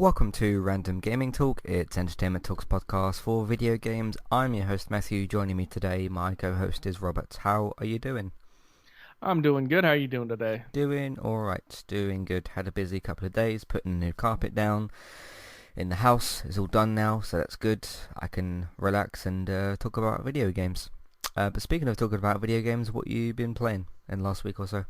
Welcome to Random Gaming Talk. It's Entertainment Talks podcast for video games. I'm your host Matthew. Joining me today, my co-host is Robert. How are you doing? I'm doing good. How are you doing today? Doing alright, doing good. Had a busy couple of days putting a new carpet down in the house. It's all done now, so that's good. I can relax and talk about video games. But speaking of talking about video games, what you been playing in the last week or so?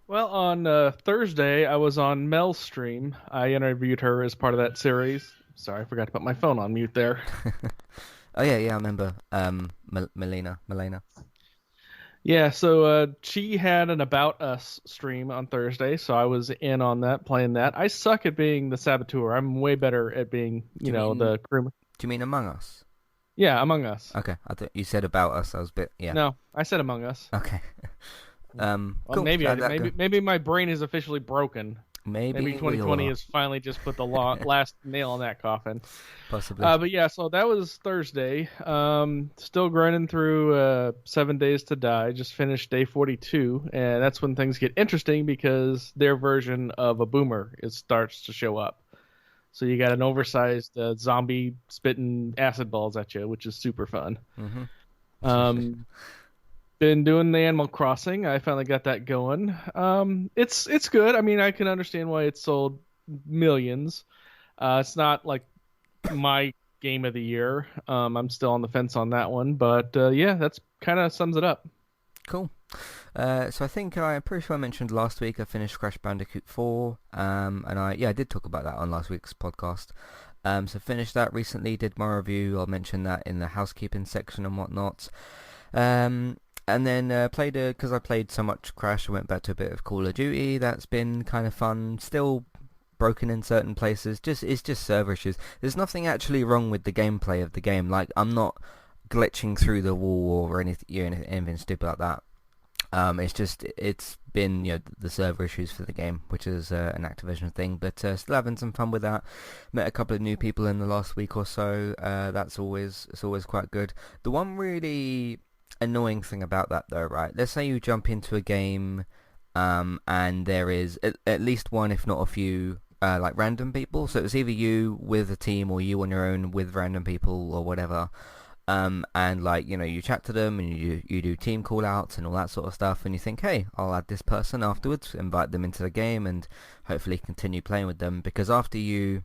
Well, on Thursday, I was on Mel's stream. I interviewed her as part of that series. Sorry, I forgot to put my phone on mute there. Oh yeah, I remember. Melina. Yeah, so she had an About Us stream on Thursday, so I was in on that, playing that. I suck at being the saboteur. I'm way better at being, Do you mean the crew. do you mean Among Us? Yeah, Among Us. Okay, I thought you said About Us. I was a bit yeah. No, I said Among Us. Okay. Well, Cool. maybe That go. maybe my brain is officially broken. Maybe Maybe we 2020 will has finally just put the last nail in that coffin. possibly. But yeah, so that was Thursday. Still grinding through 7 Days to Die. Just finished day 42, and that's when things get interesting because their version of a boomer starts to show up. So you got an oversized zombie spitting acid balls at you, which is super fun. Mhm. Um, been doing the Animal Crossing. I finally got that going. It's good. I mean, I can understand why it sold millions. It's not like my game of the year. I'm still on the fence on that one, but yeah, that's kind of sums it up. Cool. So I think I'm pretty sure I mentioned last week I finished Crash Bandicoot 4. And I did talk about that on last week's podcast. So finished that recently. Did my review. I'll mention that in the housekeeping section and whatnot. And then played because I played so much Crash, I went back to a bit of Call of Duty. That's been kind of fun. Still broken in certain places. It's just server issues. There's nothing actually wrong with the gameplay of the game. Like I'm not glitching through the wall or anything stupid like that. It's been the server issues for the game, which is an Activision thing. But still having some fun with that. Met a couple of new people in the last week or so. It's always quite good. The one really annoying thing about that though, right? Let's say you jump into a game, and there is at least one, if not a few, like random people. So it's either you with a team or you on your own with random people or whatever. And like you chat to them and you do team call outs and all that sort of stuff, and you think, hey, I'll add this person afterwards, invite them into the game, and hopefully continue playing with them. Because after you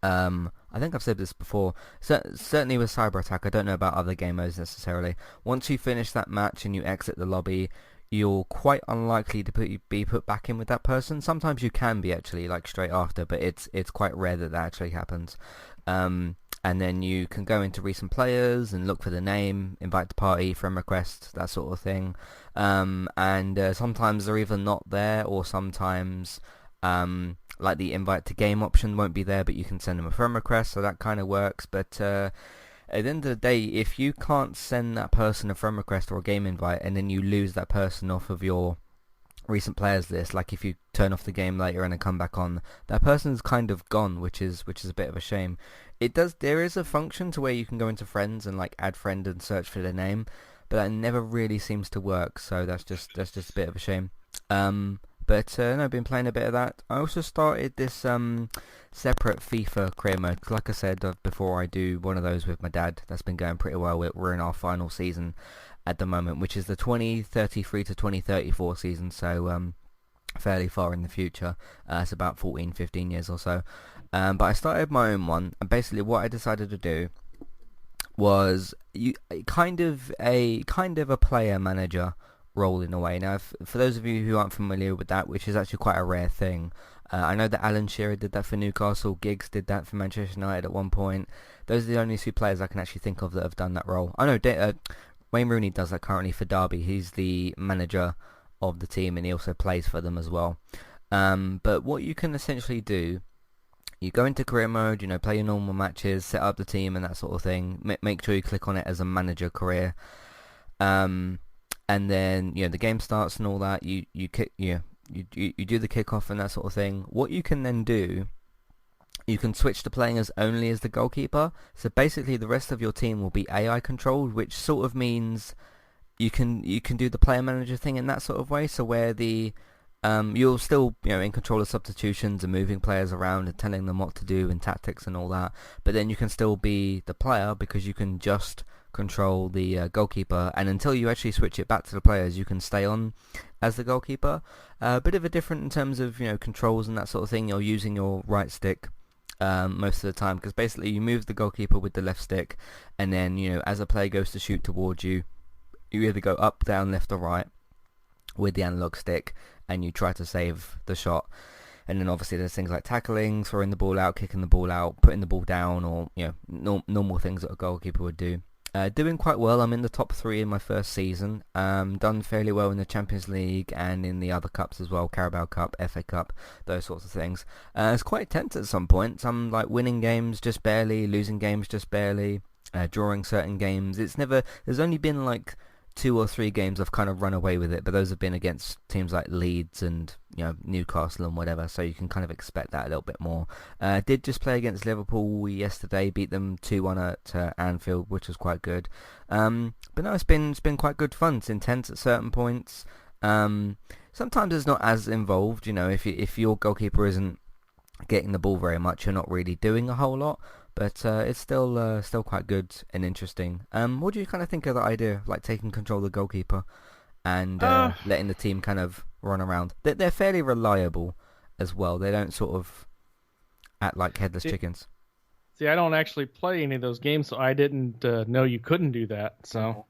I think I've said this before, certainly with Cyber Attack, I don't know about other game modes necessarily. Once you finish that match and you exit the lobby, you're quite unlikely to be put back in with that person. Sometimes you can be actually, like straight after, but it's quite rare that actually happens. And then you can go into recent players and look for the name, invite the party, friend request, that sort of thing. And sometimes they're either not there, or sometimes like the invite to game option won't be there, but you can send them a friend request, so that kind of works. But at the end of the day, if you can't send that person a friend request or a game invite, and then you lose that person off of your recent players list, like if you turn off the game later and then come back on, that person's kind of gone, which is a bit of a shame. There is a function to where you can go into friends and like add friend and search for their name, but that never really seems to work, so that's just a bit of a shame. But no, I've been playing a bit of that. I also started this separate FIFA career mode, 'cause like I said before, I do one of those with my dad. That's been going pretty well. We're in our final season at the moment, which is the 2033 to 2034 season, so fairly far in the future. It's about 14, 15 years or so. But I started my own one, and basically what I decided to do was kind of a player manager role in a way. Now, for those of you who aren't familiar with that, which is actually quite a rare thing, I know that Alan Shearer did that for Newcastle, Giggs did that for Manchester United at one point. Those are the only two players I can actually think of that have done that role. I know Wayne Rooney does that currently for Derby. He's the manager of the team, and he also plays for them as well. But what you can essentially do, you go into career mode, play your normal matches, set up the team and that sort of thing. Make sure you click on it as a manager career. And then the game starts and all that. You do the kickoff and that sort of thing. What you can then do, you can switch to playing as only as the goalkeeper. So basically, the rest of your team will be AI controlled, which sort of means you can do the player manager thing in that sort of way. So where the You're still, in control of substitutions and moving players around and telling them what to do and tactics and all that. But then you can still be the player because you can just control the goalkeeper, and until you actually switch it back to the players, you can stay on as the goalkeeper. A bit of a different in terms of controls and that sort of thing. You're using your right stick most of the time because basically you move the goalkeeper with the left stick, and then as a player goes to shoot towards you, you either go up, down, left, or right with the analog stick, and you try to save the shot. And then obviously there's things like tackling, throwing the ball out, kicking the ball out, putting the ball down, or normal things that a goalkeeper would do. Doing quite well. I'm in the top 3 in my first season. Done fairly well in the Champions League and in the other cups as well, Carabao Cup, FA Cup, those sorts of things. It's quite tense at some points. I'm like winning games just barely, losing games just barely, drawing certain games. There's only been like 2 or 3 games I've kind of run away with it, but those have been against teams like Leeds and Newcastle and whatever, so you can kind of expect that a little bit more. Did just play against Liverpool yesterday, beat them 2-1 at Anfield, which was quite good. But no, it's been quite good fun. It's intense at certain points. Sometimes it's not as involved, if your goalkeeper isn't getting the ball very much, you're not really doing a whole lot. But it's still quite good and interesting. What do you kind of think of the idea of like taking control of the goalkeeper and letting the team kind of run around? They're fairly reliable as well. They don't sort of act like headless chickens. See, I don't actually play any of those games, so I didn't know you couldn't do that. So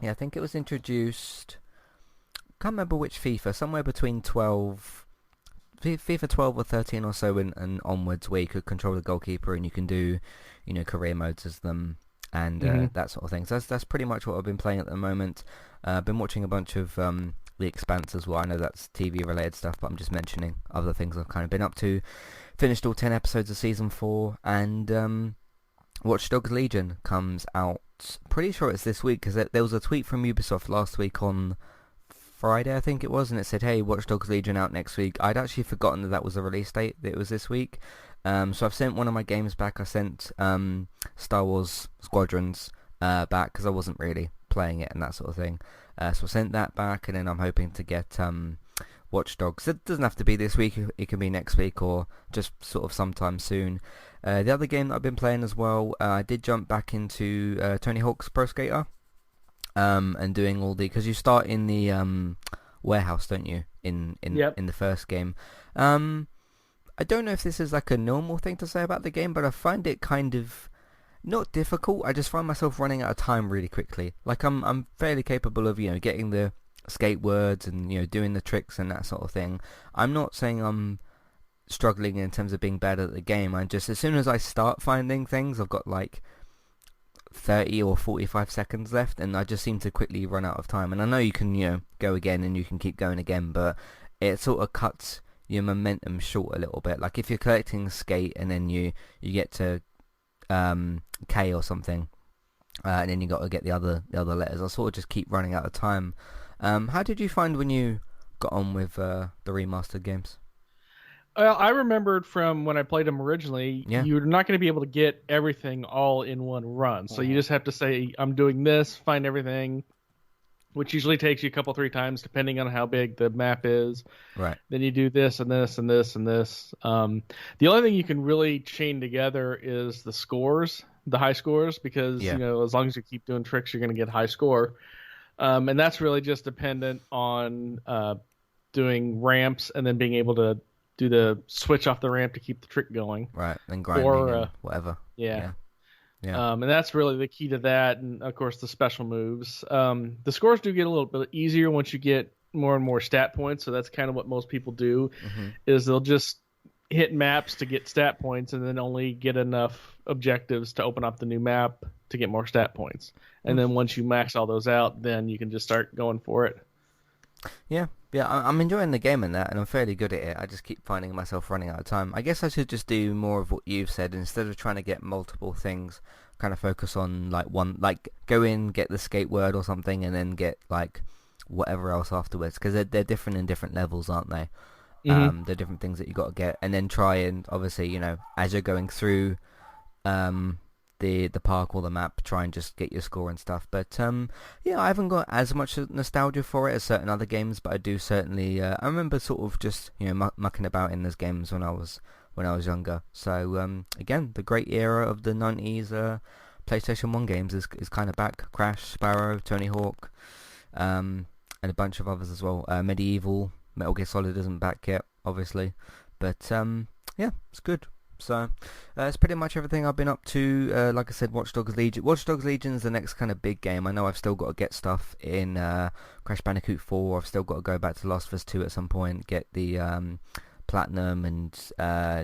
yeah, I think it was introduced. Can't remember which FIFA. Somewhere between FIFA 12 or 13 or so and onwards, where you could control the goalkeeper and you can do, career modes as them and that sort of thing. So that's pretty much what I've been playing at the moment. I've been watching a bunch of The Expanse as well. I know that's TV related stuff, but I'm just mentioning other things I've kind of been up to. Finished all 10 episodes of season 4, and Watch Dogs Legion comes out. Pretty sure it's this week because there was a tweet from Ubisoft last week on Friday, I think it was, and it said, hey, Watch Dogs Legion out next week. I'd actually forgotten that was the release date, that it was this week. So I've sent one of my games back. I sent Star Wars Squadrons back because I wasn't really playing it and that sort of thing. So I sent that back, and then I'm hoping to get Watch Dogs. It doesn't have to be this week. It can be next week or just sort of sometime soon. The other game that I've been playing as well, I did jump back into Tony Hawk's Pro Skater. And doing all because you start in the warehouse, don't you? In the first game. I don't know if this is like a normal thing to say about the game, but I find it kind of not difficult. I just find myself running out of time really quickly. Like I'm fairly capable of getting the skate words and doing the tricks and that sort of thing. I'm not saying I'm struggling in terms of being bad at the game. I'm just, as soon as I start finding things, I've got like 30 or 45 seconds left, and I just seem to quickly run out of time. And I know you can go again and you can keep going again, but it sort of cuts your momentum short a little bit. Like if you're collecting skate and then you get to K or something, and then you got to get the other letters, I sort of just keep running out of time. How did you find when you got on with the remastered games? Well, I remembered from when I played them originally, you're not going to be able to get everything all in one run. So you just have to say, I'm doing this, find everything, which usually takes you a couple, 3 times, depending on how big the map is. Right. Then you do this and this and this and this. The only thing you can really chain together is the scores, the high scores, because, as long as you keep doing tricks, you're going to get high score. And that's really just dependent on doing ramps and then being able to do the switch off the ramp to keep the trick going. Right, and grinding and whatever. Yeah. And that's really the key to that, and of course the special moves. The scores do get a little bit easier once you get more and more stat points, so that's kind of what most people do, is they'll just hit maps to get stat points and then only get enough objectives to open up the new map to get more stat points. And then once you max all those out, then you can just start going for it. Yeah, I'm enjoying the game and that, and I'm fairly good at it. I just keep finding myself running out of time. I guess I should just do more of what you've said. Instead of trying to get multiple things, kind of focus on like one, like go in, get the skate word or something, and then get like whatever else afterwards, because they're different in different levels, aren't they? They're different things that you got to get, and then try and obviously, as you're going through the park or the map, try and just get your score and stuff. But yeah, I haven't got as much nostalgia for it as certain other games, but I do certainly. I remember sort of just mucking about in those games when I was younger. So again, the great era of the 90s PlayStation 1 games is kind of back. Crash, Sparrow, Tony Hawk, and a bunch of others as well. Medieval, Metal Gear Solid isn't back yet, obviously, but yeah, it's good. So that's pretty much everything I've been up to. Like I said, Watch Dogs Legion. Watch Dogs Legion is the next kind of big game. I know I've still got to get stuff in Crash Bandicoot 4. I've still got to go back to Last of Us 2 at some point, get the platinum, and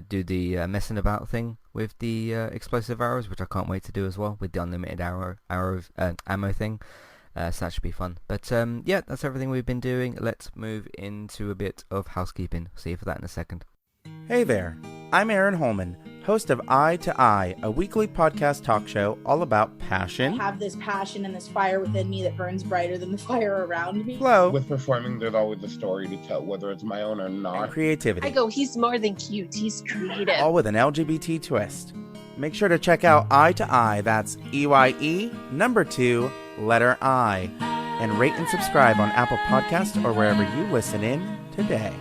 do the messing about thing with the explosive arrows, which I can't wait to do as well, with the unlimited ammo thing. So that should be fun. But yeah, that's everything we've been doing. Let's move into a bit of housekeeping. See you for that in a second. Hey there, I'm Aaron Holman, host of Eye to Eye, a weekly podcast talk show all about passion. I have this passion and this fire within me that burns brighter than the fire around me. Flow. With performing, there's always a story to tell, whether it's my own or not. And creativity. I go, he's more than cute, he's creative. All with an LGBT twist. Make sure to check out Eye to Eye, that's EYE, number 2, letter I. And rate and subscribe on Apple Podcasts or wherever you listen in today.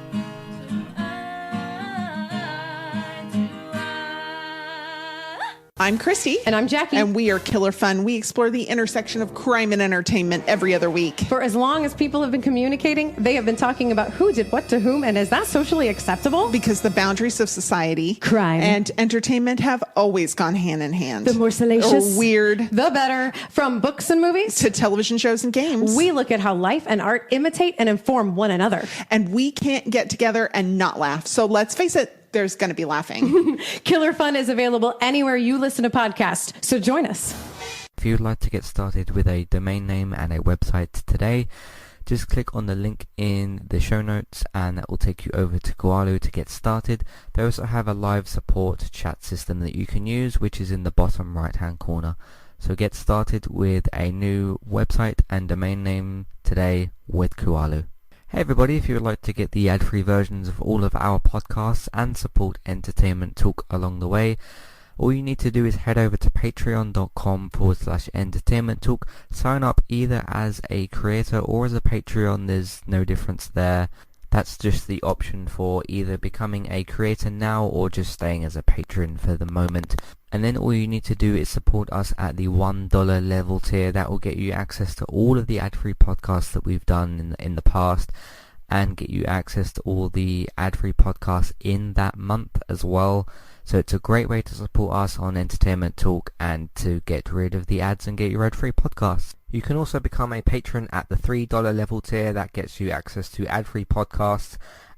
I'm Christy. And I'm Jackie. And we are Killer Fun. We explore the intersection of crime and entertainment every other week. For as long as people have been communicating, they have been talking about who did what to whom, and is that socially acceptable? Because the boundaries of society, crime, and entertainment have always gone hand in hand. The more salacious, or weird, the better. From books and movies to television shows and games, we look at how life and art imitate and inform one another. And we can't get together and not laugh. So let's face it, there's going to be laughing. Killer Fun is available anywhere you listen to podcasts, so join us. If you'd like to get started with a domain name and a website today, just click on the link in the show notes and that will take you over to Koalu to get started. They also have a live support chat system that you can use, which is in the bottom right hand corner. So get started with a new website and domain name today with Koalu. Hey everybody, if you would like to get the ad-free versions of all of our podcasts and support Entertainment Talk along the way, all you need to do is head over to patreon.com/entertainment talk. Sign up either as a creator or as a Patreon. There's no difference there. That's just the option for either becoming a creator now or just staying as a patron for the moment. And then all you need to do is support us at the $1 level tier. That will get you access to all of the ad-free podcasts that we've done in the past, and get you access to all the ad-free podcasts in that month as well. So it's a great way to support us on Entertainment Talk and to get rid of the ads and get your ad-free podcasts. You can also become a patron at the $3 level tier. That gets you access to ad-free podcasts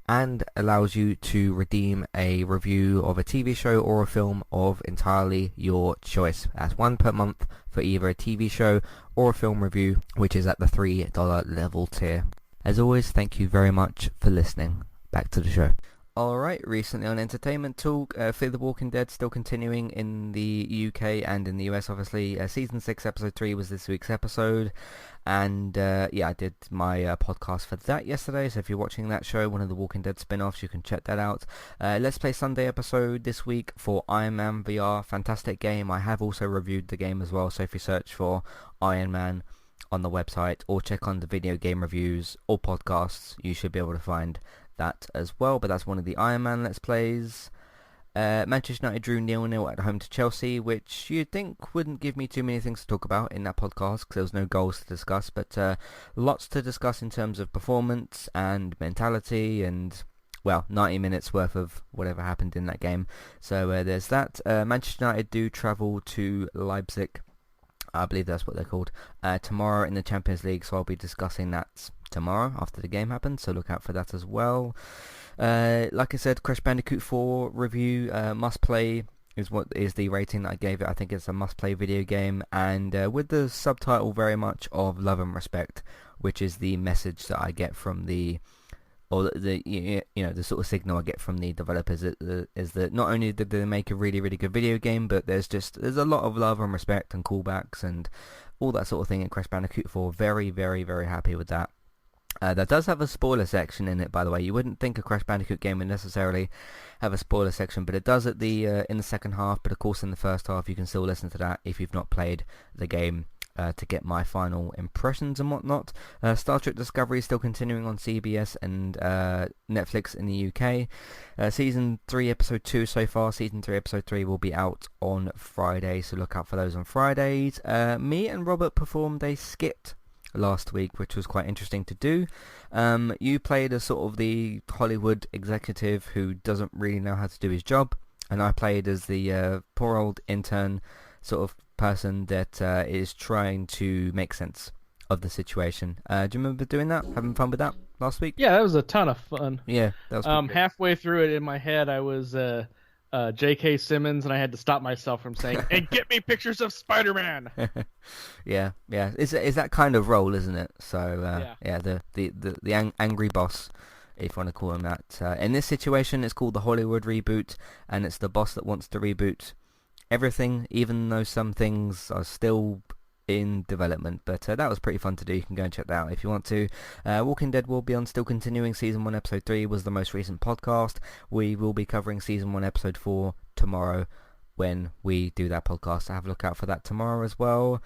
and allows you to redeem a review of a TV show or a film of entirely your choice. That's one per month for either a TV show or a film review, which is at the $3 level tier. As always, thank you very much for listening. Back to the show. Alright, recently on Entertainment Talk, Fear the Walking Dead still continuing in the UK and in the US, obviously. Season 6, Episode 3 was this week's episode, and yeah, I did my podcast for that yesterday, so if you're watching that show, one of the Walking Dead spin-offs, you can check that out. Let's Play Sunday episode this week for Iron Man VR, fantastic game. I have also reviewed the game as well, so if you search for Iron Man on the website, or check on the video game reviews or podcasts, you should be able to find that as well. But that's one of the Iron Man Let's Plays. Manchester United drew 0-0 at home to Chelsea, which you'd think wouldn't give me too many things to talk about in that podcast because there was no goals to discuss, but lots to discuss in terms of performance and mentality and, well, 90 minutes worth of whatever happened in that game. So there's that. Manchester United do travel to Leipzig, I believe that's what they're called, tomorrow in the Champions League, so I'll be discussing that tomorrow after the game happens, so look out for that as well. Like I said, Crash Bandicoot 4 review, must play is what is the rating that I gave it. I think it's a must play video game, and with the subtitle very much of love and respect, which is the message that I get from the the sort of signal I get from the developers is that not only did they make a really, really good video game, but there's a lot of love and respect and callbacks and all that sort of thing in Crash Bandicoot 4. Very, very, very happy with that. That does have a spoiler section in it, by the way. You wouldn't think a Crash Bandicoot game would necessarily have a spoiler section, but it does at the in the second half. But of course, in the first half, you can still listen to that if you've not played the game to get my final impressions and whatnot. Star Trek Discovery is still continuing on CBS and Netflix in the UK. Season 3, Episode 2 so far. Season 3, Episode 3 will be out on Friday, so look out for those on Fridays. Me and Robert performed a skit last week, which was quite interesting to do. You played as sort of the Hollywood executive who doesn't really know how to do his job, and I played as the poor old intern sort of person that is trying to make sense of the situation. Do you remember doing that? Having fun with that last week? Yeah, that was a ton of fun. Yeah, that was pretty good. Halfway through it in my head, I was J.K. Simmons, and I had to stop myself from saying, "And get me pictures of Spider-Man." yeah. It's that kind of role, isn't it? So the angry boss, if you want to call him that. In this situation, it's called the Hollywood reboot, and it's the boss that wants to reboot everything, even though some things are still in development. But that was pretty fun to do. You can go and check that out if you want to. Walking Dead will be on still continuing. Season 1 Episode 3 was the most recent podcast. We will be covering Season 1 Episode 4 tomorrow when we do that podcast, so have a look out for that tomorrow as well.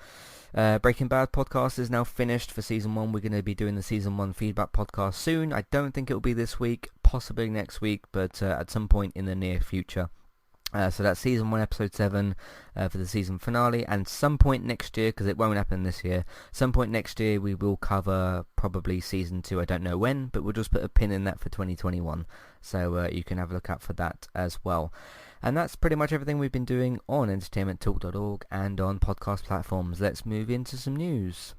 Breaking Bad podcast is now finished for Season 1. We're going to be doing the Season 1 feedback podcast soon. I don't think it will be this week, possibly next week, but at some point in the near future. So that's Season 1 Episode 7 for the season finale, and some point next year, because it won't happen this year, some point next year we will cover probably Season 2. I don't know when, but we'll just put a pin in that for 2021, so you can have a look out for that as well. And that's pretty much everything we've been doing on entertainmenttalk.org and on podcast platforms. Let's move into some news.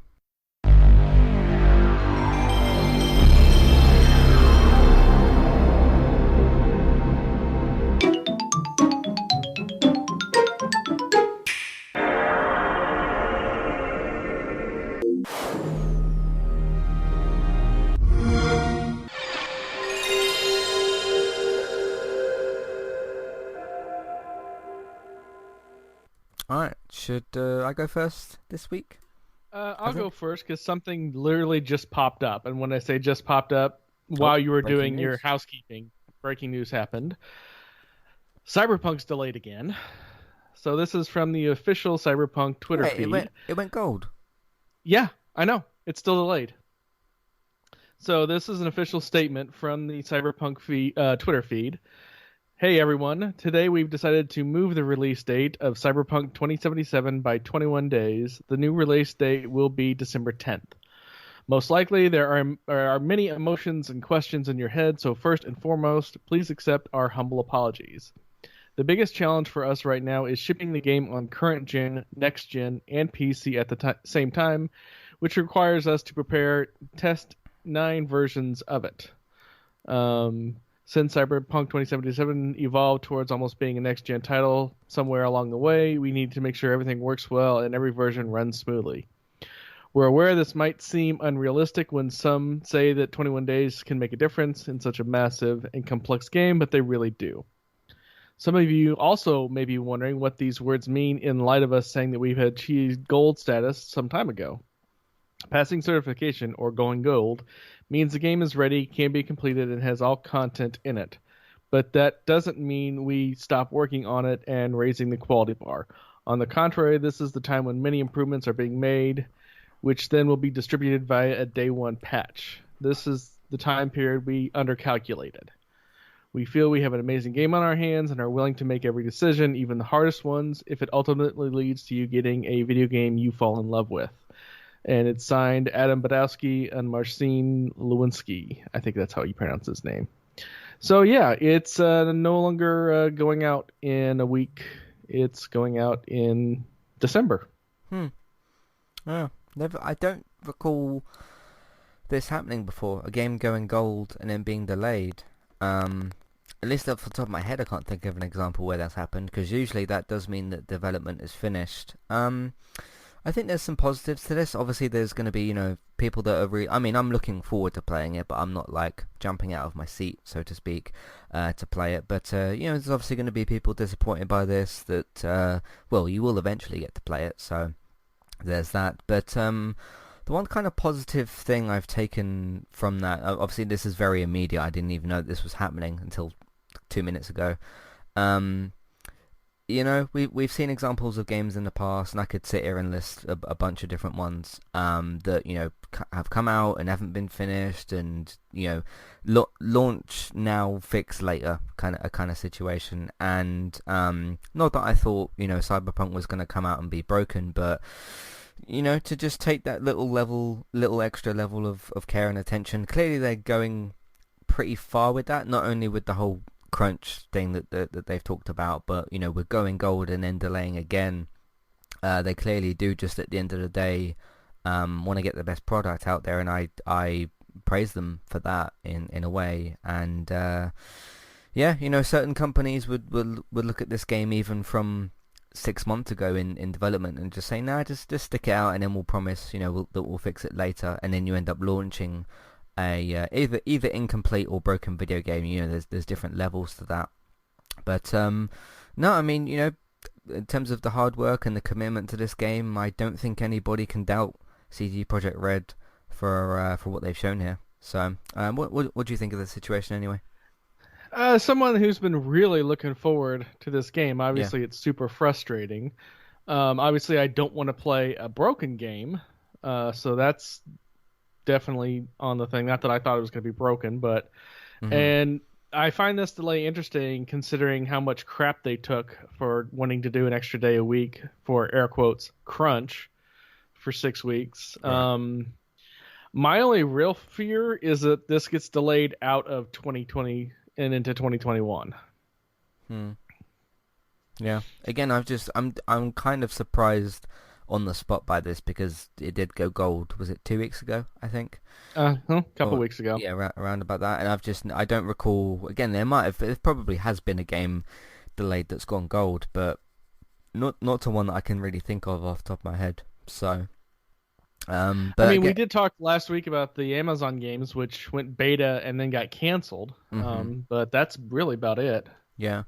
Alright, should I go first this week? I'll go first because something literally just popped up. And when I say just popped up, while you were doing your housekeeping, breaking news happened. Cyberpunk's delayed again. So this is from the official Cyberpunk Twitter feed. It went gold. Yeah, I know. It's still delayed. So this is an official statement from the Cyberpunk Twitter feed. Hey everyone, today we've decided to move the release date of Cyberpunk 2077 by 21 days. The new release date will be December 10th. Most likely there are many emotions and questions in your head, so first and foremost, please accept our humble apologies. The biggest challenge for us right now is shipping the game on current gen, next gen, and PC at the same time, which requires us to prepare test 9 versions of it. Since Cyberpunk 2077 evolved towards almost being a next-gen title somewhere along the way, we need to make sure everything works well and every version runs smoothly. We're aware this might seem unrealistic when some say that 21 days can make a difference in such a massive and complex game, but they really do. Some of you also may be wondering what these words mean in light of us saying that we've achieved gold status some time ago. Passing certification, or going gold, means the game is ready, can be completed, and has all content in it. But that doesn't mean we stop working on it and raising the quality bar. On the contrary, this is the time when many improvements are being made, which then will be distributed via a day one patch. This is the time period we undercalculated. We feel we have an amazing game on our hands and are willing to make every decision, even the hardest ones, if it ultimately leads to you getting a video game you fall in love with. And it's signed Adam Badowski and Marcin Lewinsky. I think that's how you pronounce his name. So yeah, it's no longer going out in a week. It's going out in December. Oh, I don't recall this happening before. A game going gold and then being delayed. At least off the top of my head, I can't think of an example where that's happened, because usually that does mean that development is finished. I think there's some positives to this. Obviously, there's going to be, people that are I'm looking forward to playing it, but I'm not, jumping out of my seat, so to speak, to play it. But, there's obviously going to be people disappointed by this that, you will eventually get to play it, so there's that. But, The one kind of positive thing I've taken from that, obviously this is very immediate. I didn't even know that this was happening until 2 minutes ago. You know, we've seen examples of games in the past, and I could sit here and list a bunch of different ones that, you know, have come out and haven't been finished, and, you know, launch now, fix later kind of situation. And not that I thought, you know, Cyberpunk was going to come out and be broken, but, you know, to just take that little extra level of care and attention. Clearly they're going pretty far with that, not only with the whole crunch thing that they've talked about, but, you know, with going gold and then delaying again. They clearly do, just at the end of the day, want to get the best product out there, and I praise them for that in a way. And yeah, you know, certain companies would look at this game even from 6 months ago in development and just say, nah, just stick it out, and then we'll promise, you know, that we'll fix it later, and then you end up launching a either incomplete or broken video game. You know, there's different levels to that. But no, I mean, you know, in terms of the hard work and the commitment to this game, I don't think anybody can doubt CD Projekt Red for what they've shown here. So what do you think of the situation anyway? Someone who's been really looking forward to this game. Obviously, It's super frustrating. Obviously, I don't want to play a broken game, so that's definitely on the thing. Not that I thought it was going to be broken, but and I find this delay interesting considering how much crap they took for wanting to do an extra day a week for air quotes crunch for 6 weeks. Right. My only real fear is that this gets delayed out of 2020 and into 2021. Yeah. Again, I'm kind of surprised on the spot by this, because it did go gold. Was it 2 weeks ago, I think? Couple weeks ago. Yeah, around about that. And I don't recall. Again, there probably has been a game delayed that's gone gold, but not to one that I can really think of off the top of my head. So, but I mean, we did talk last week about the Amazon games, which went beta and then got canceled. But that's really about it. Yeah.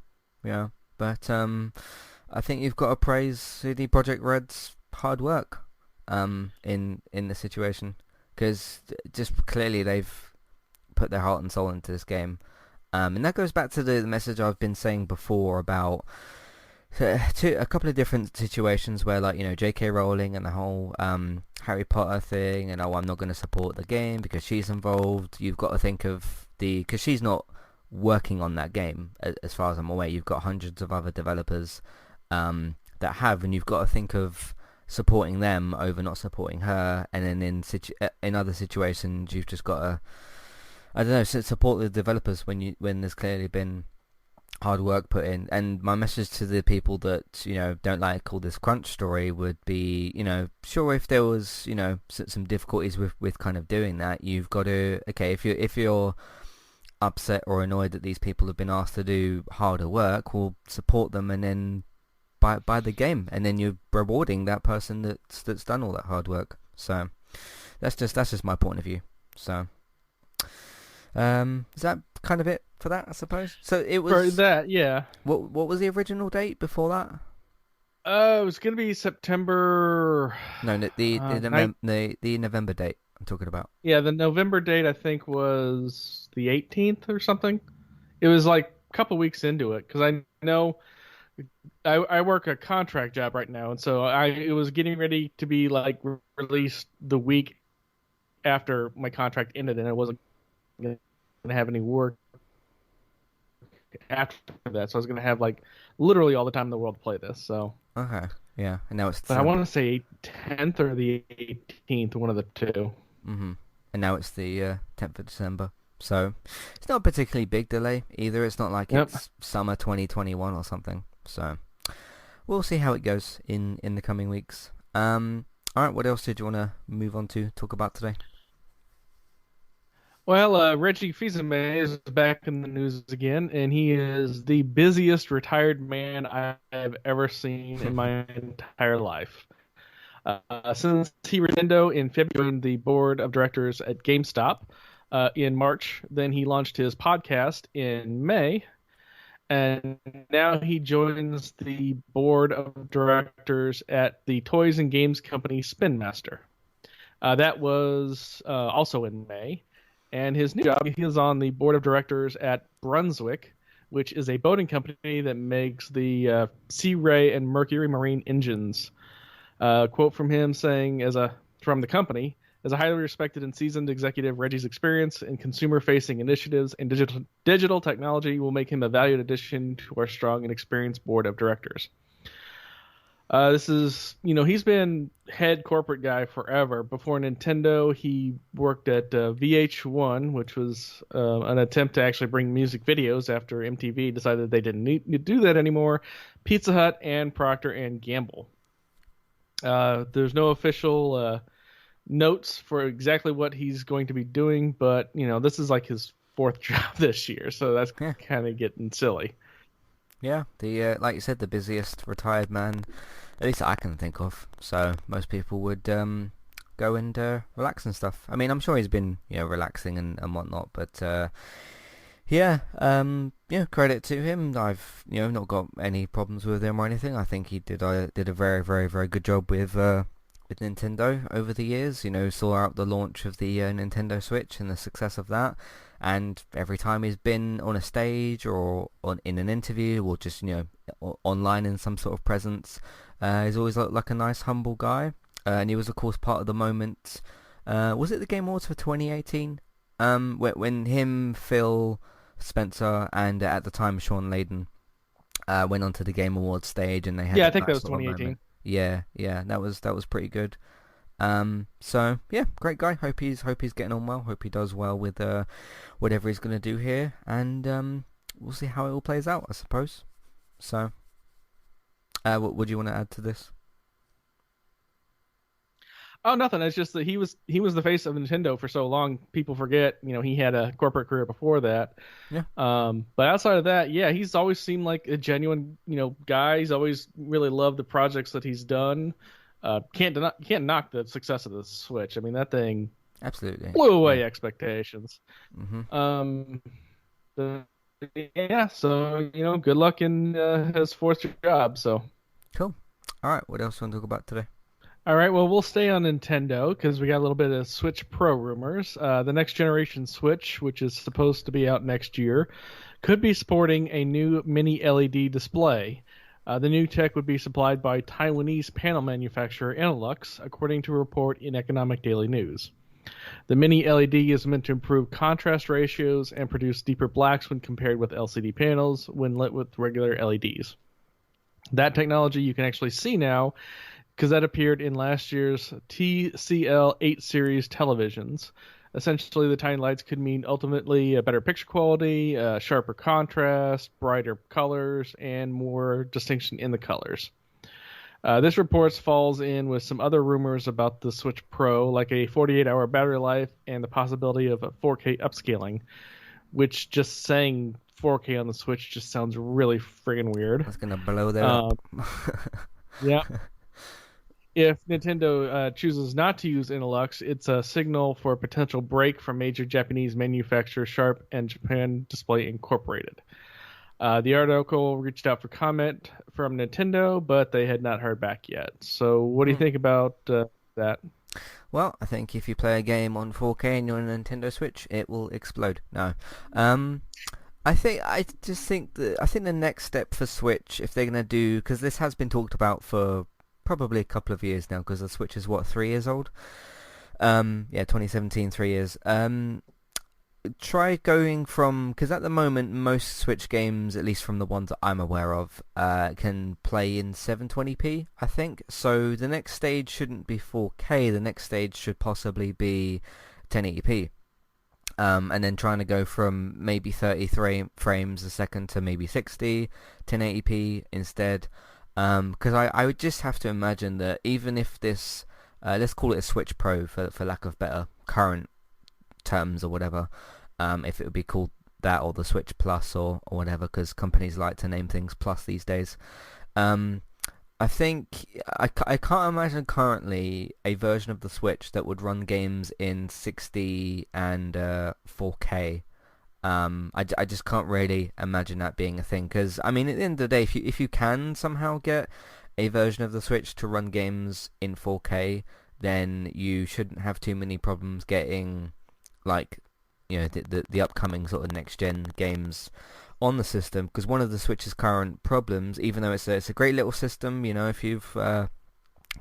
But I think you've got to praise CD Projekt Red's hard work in the situation, because just clearly they've put their heart and soul into this game, and that goes back to the message I've been saying before about a couple of different situations where, like, you know, J.K. Rowling and the whole Harry Potter thing, and I'm not going to support the game because she's involved. You've got to think of because she's not working on that game, as far as I'm aware. You've got hundreds of other developers that have, and you've got to think of supporting them over not supporting her. And then in other situations, you've just got to, I don't know, support the developers when there's clearly been hard work put in. And my message to the people that, you know, don't like all this crunch story would be, you know, sure, if there was, you know, some difficulties with kind of doing that, you've got to, okay, if you're upset or annoyed that these people have been asked to do harder work, well, support them and then buy the game, and then you're rewarding that person that's done all that hard work. So that's just my point of view. So is that kind of it for that, I suppose? So it was for that, yeah. What was the original date before that? It was gonna be September. No, the November date I'm talking about. Yeah, the November date I think was the 18th or something. It was like a couple weeks into it, because I know I work a contract job right now, and so it was getting ready to be like released the week after my contract ended, and I wasn't going to have any work after that, so I was going to have like literally all the time in the world to play this. So okay, yeah, and now it's. But I want to say 10th or the 18th, one of the two. And now it's the 10th of December. So it's not a particularly big delay either. It's not like it's summer 2021 or something. So we'll see how it goes in the coming weeks. All right, what else did you want to move on to talk about today? Well, Reggie Fils-Aimé is back in the news again, and he is the busiest retired man I have ever seen in my entire life. Since he resigned in February, the board of directors at GameStop in March, then he launched his podcast in May, and now he joins the board of directors at the toys and games company Spin Master. That was also in May. And his new job, he is on the board of directors at Brunswick, which is a boating company that makes the Sea Ray and Mercury Marine engines. Quote from him saying, from the company, as a highly respected and seasoned executive, Reggie's experience in consumer-facing initiatives and digital technology will make him a valued addition to our strong and experienced board of directors. This is, he's been head corporate guy forever. Before Nintendo, he worked at VH1, which was an attempt to actually bring music videos after MTV decided they didn't need to do that anymore. Pizza Hut and Procter and Gamble. There's no official notes for exactly what he's going to be doing, but this is like his fourth job this year, so that's kind of getting silly. Yeah, the like you said, the busiest retired man, at least I can think of. So most people would go and relax and stuff. I mean, I'm sure he's been relaxing and whatnot, but credit to him. I've not got any problems with him or anything. I think he did a very, very, very good job with Nintendo over the years. Saw out the launch of the Nintendo Switch and the success of that. And every time he's been on a stage or in an interview or just online in some sort of presence, he's always looked like a nice, humble guy. And he was, of course, part of the moment. Was it the Game Awards for 2018? When him, Phil Spencer, and at the time Sean Layden went onto the Game Awards stage, and they had I think that was 2018. Yeah, that was pretty good. So yeah, great guy. Hope he's getting on well. Hope he does well with whatever he's gonna do here, and we'll see how it all plays out, I suppose. So, what would you want to add to this? Oh, nothing. It's just that he was the face of Nintendo for so long. People forget, he had a corporate career before that. Yeah. But outside of that, yeah, he's always seemed like a genuine, guy. He's always really loved the projects that he's done. Can't knock the success of the Switch. I mean, that thing absolutely blew away expectations. Mm-hmm. So good luck in his fourth job. So cool. All right, what else do you want to talk about today? All right, well, we'll stay on Nintendo because we got a little bit of Switch Pro rumors. The next generation Switch, which is supposed to be out next year, could be sporting a new mini LED display. The new tech would be supplied by Taiwanese panel manufacturer Innolux, according to a report in Economic Daily News. The mini LED is meant to improve contrast ratios and produce deeper blacks when compared with LCD panels when lit with regular LEDs. That technology you can actually see now because that appeared in last year's TCL 8 series televisions. Essentially, the tiny lights could mean ultimately a better picture quality, sharper contrast, brighter colors, and more distinction in the colors. This report falls in with some other rumors about the Switch Pro, like a 48-hour battery life and the possibility of a 4K upscaling, which just saying 4K on the Switch just sounds really friggin' weird. That's going to blow that up. Yeah. If Nintendo chooses not to use Innolux, it's a signal for a potential break from major Japanese manufacturer Sharp and Japan Display Incorporated. The article reached out for comment from Nintendo, but they had not heard back yet. So what do you think about that? Well, I think if you play a game on 4K and you're on a Nintendo Switch, it will explode. No. I think the next step for Switch, if they're going to do, because this has been talked about for probably a couple of years now, because the Switch is 3 years old. 2017, 3 years. Try going from, because at the moment most Switch games, at least from the ones that I'm aware of, can play in 720p, I think. So the next stage shouldn't be 4K. The next stage should possibly be 1080p. And then trying to go from maybe 30 frames a second to maybe 60, 1080p instead. Because I would just have to imagine that even if this, let's call it a Switch Pro for lack of better current terms or whatever, if it would be called that or the Switch Plus or whatever, because companies like to name things Plus these days. I think I can't imagine currently a version of the Switch that would run games in 60 and 4K. I just can't really imagine that being a thing, because I mean at the end of the day, if you can somehow get a version of the Switch to run games in 4K, then you shouldn't have too many problems getting, like, you know, the upcoming sort of next gen games on the system. Because one of the Switch's current problems, even though it's a great little system, you know, if you've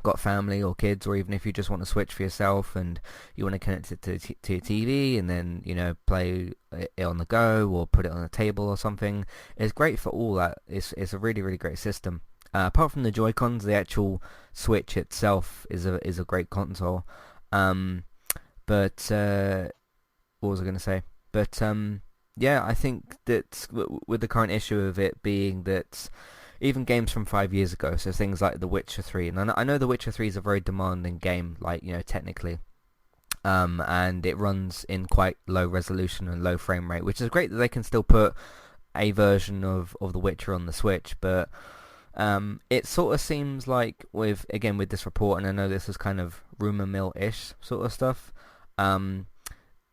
got family or kids, or even if you just want to Switch for yourself and you want to connect it to your TV and then, you know, play it on the go or put it on a table or something, it's great for all that. It's a really, really great system. Apart from the Joy-Cons, the actual Switch itself is a great console. But what was I going to say? But yeah, I think that with the current issue of it being that even games from 5 years ago, so things like The Witcher 3, and I know The Witcher 3 is a very demanding game, like, you know, technically, and it runs in quite low resolution and low frame rate, which is great that they can still put a version of The Witcher on the Switch, but it sort of seems like with this report, and I know this is kind of rumor mill-ish sort of stuff,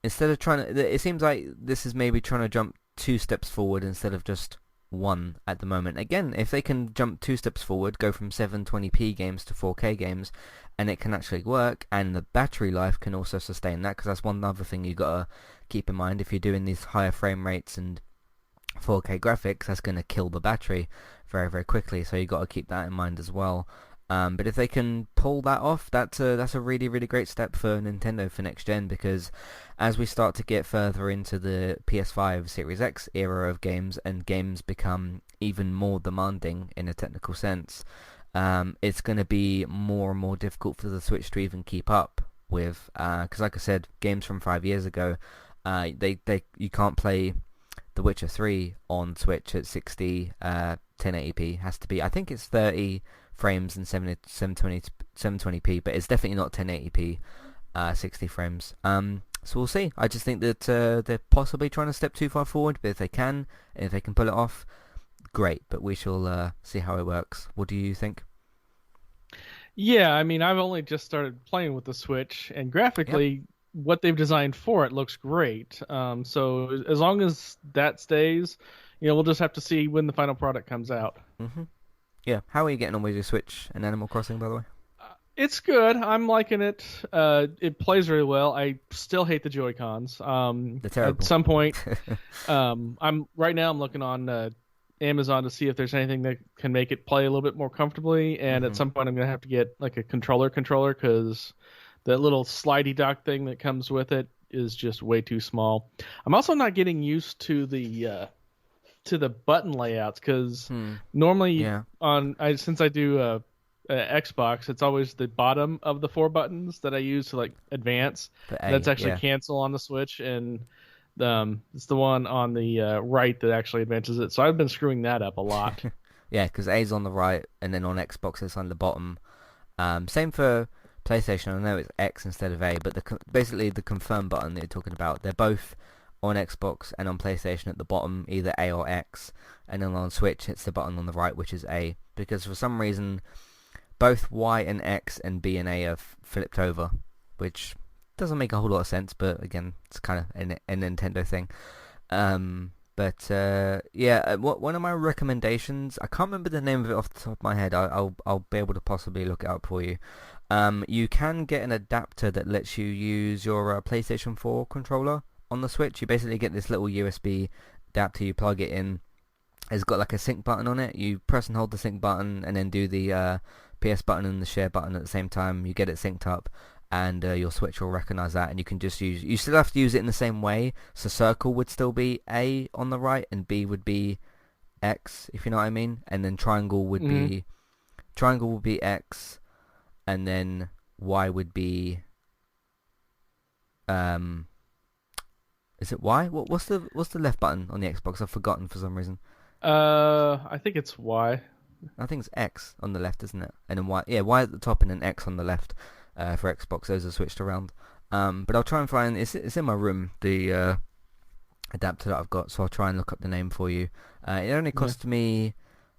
instead of it seems like this is maybe trying to jump 2 steps forward instead of just 1 at the moment. Again, if they can jump 2 steps forward, go from 720p games to 4K games, and it can actually work, and the battery life can also sustain that, because that's one other thing you gotta keep in mind. If you're doing these higher frame rates and 4K graphics, that's gonna kill the battery very, very quickly, so you gotta keep that in mind as well. But if they can pull that off, that's a really, really great step for Nintendo for next gen, because as we start to get further into the PS5 Series X era of games, and games become even more demanding in a technical sense, it's going to be more and more difficult for the Switch to even keep up with, because like I said, games from 5 years ago, you can't play The Witcher 3 on Switch at 60 1080p. Has to be, I think it's 30 frames and 720p, but it's definitely not 1080p 60 frames. So we'll see. I just think that they're possibly trying to step too far forward, but if they can pull it off, great. But we shall see how it works. What do you think? Yeah, I mean, I've only just started playing with the Switch, and graphically, what they've designed for it looks great. So as long as that stays, you know, we'll just have to see when the final product comes out. Mm-hmm. Yeah. How are you getting on with your Switch and Animal Crossing, by the way? It's good. I'm liking it. It plays really well. I still hate the Joy-Cons. They're terrible. At some point, I'm looking on Amazon to see if there's anything that can make it play a little bit more comfortably. And at some point, I'm gonna have to get like a controller because that little slidey dock thing that comes with it is just way too small. I'm also not getting used to the button layouts, because normally since I do Xbox, it's always the bottom of the 4 buttons that I use to like advance. That's actually cancel on the Switch, and it's the one on the right that actually advances it. So I've been screwing that up a lot. Yeah, because A's on the right, and then on Xbox it's on the bottom. Same for PlayStation. I know it's X instead of A, but basically the confirm button that you're talking about, they're both on Xbox and on PlayStation at the bottom, either A or X, and then on Switch it's the button on the right, which is A, because for some reason both Y and X and B and A are flipped over, which doesn't make a whole lot of sense, but again, it's kind of a Nintendo thing. One of my recommendations, I can't remember the name of it off the top of my head, I'll be able to possibly look it up for you. You can get an adapter that lets you use your PlayStation 4 controller on the Switch. You basically get this little USB adapter, you plug it in, it's got like a sync button on it, you press and hold the sync button and then do the PS button and the share button at the same time, you get it synced up, and your Switch will recognize that, and you can just you still have to use it in the same way, so circle would still be A on the right and B would be X, if you know what I mean, and then triangle would be X, and then Y would be is it Y? What's the left button on the Xbox? I've forgotten for some reason. I think it's Y. I think it's X on the left, isn't it? And then Y. Yeah, Y at the top and then X on the left for Xbox. Those are switched around. But I'll try and find. It's in my room, the adapter that I've got. So I'll try and look up the name for you. It only cost me, I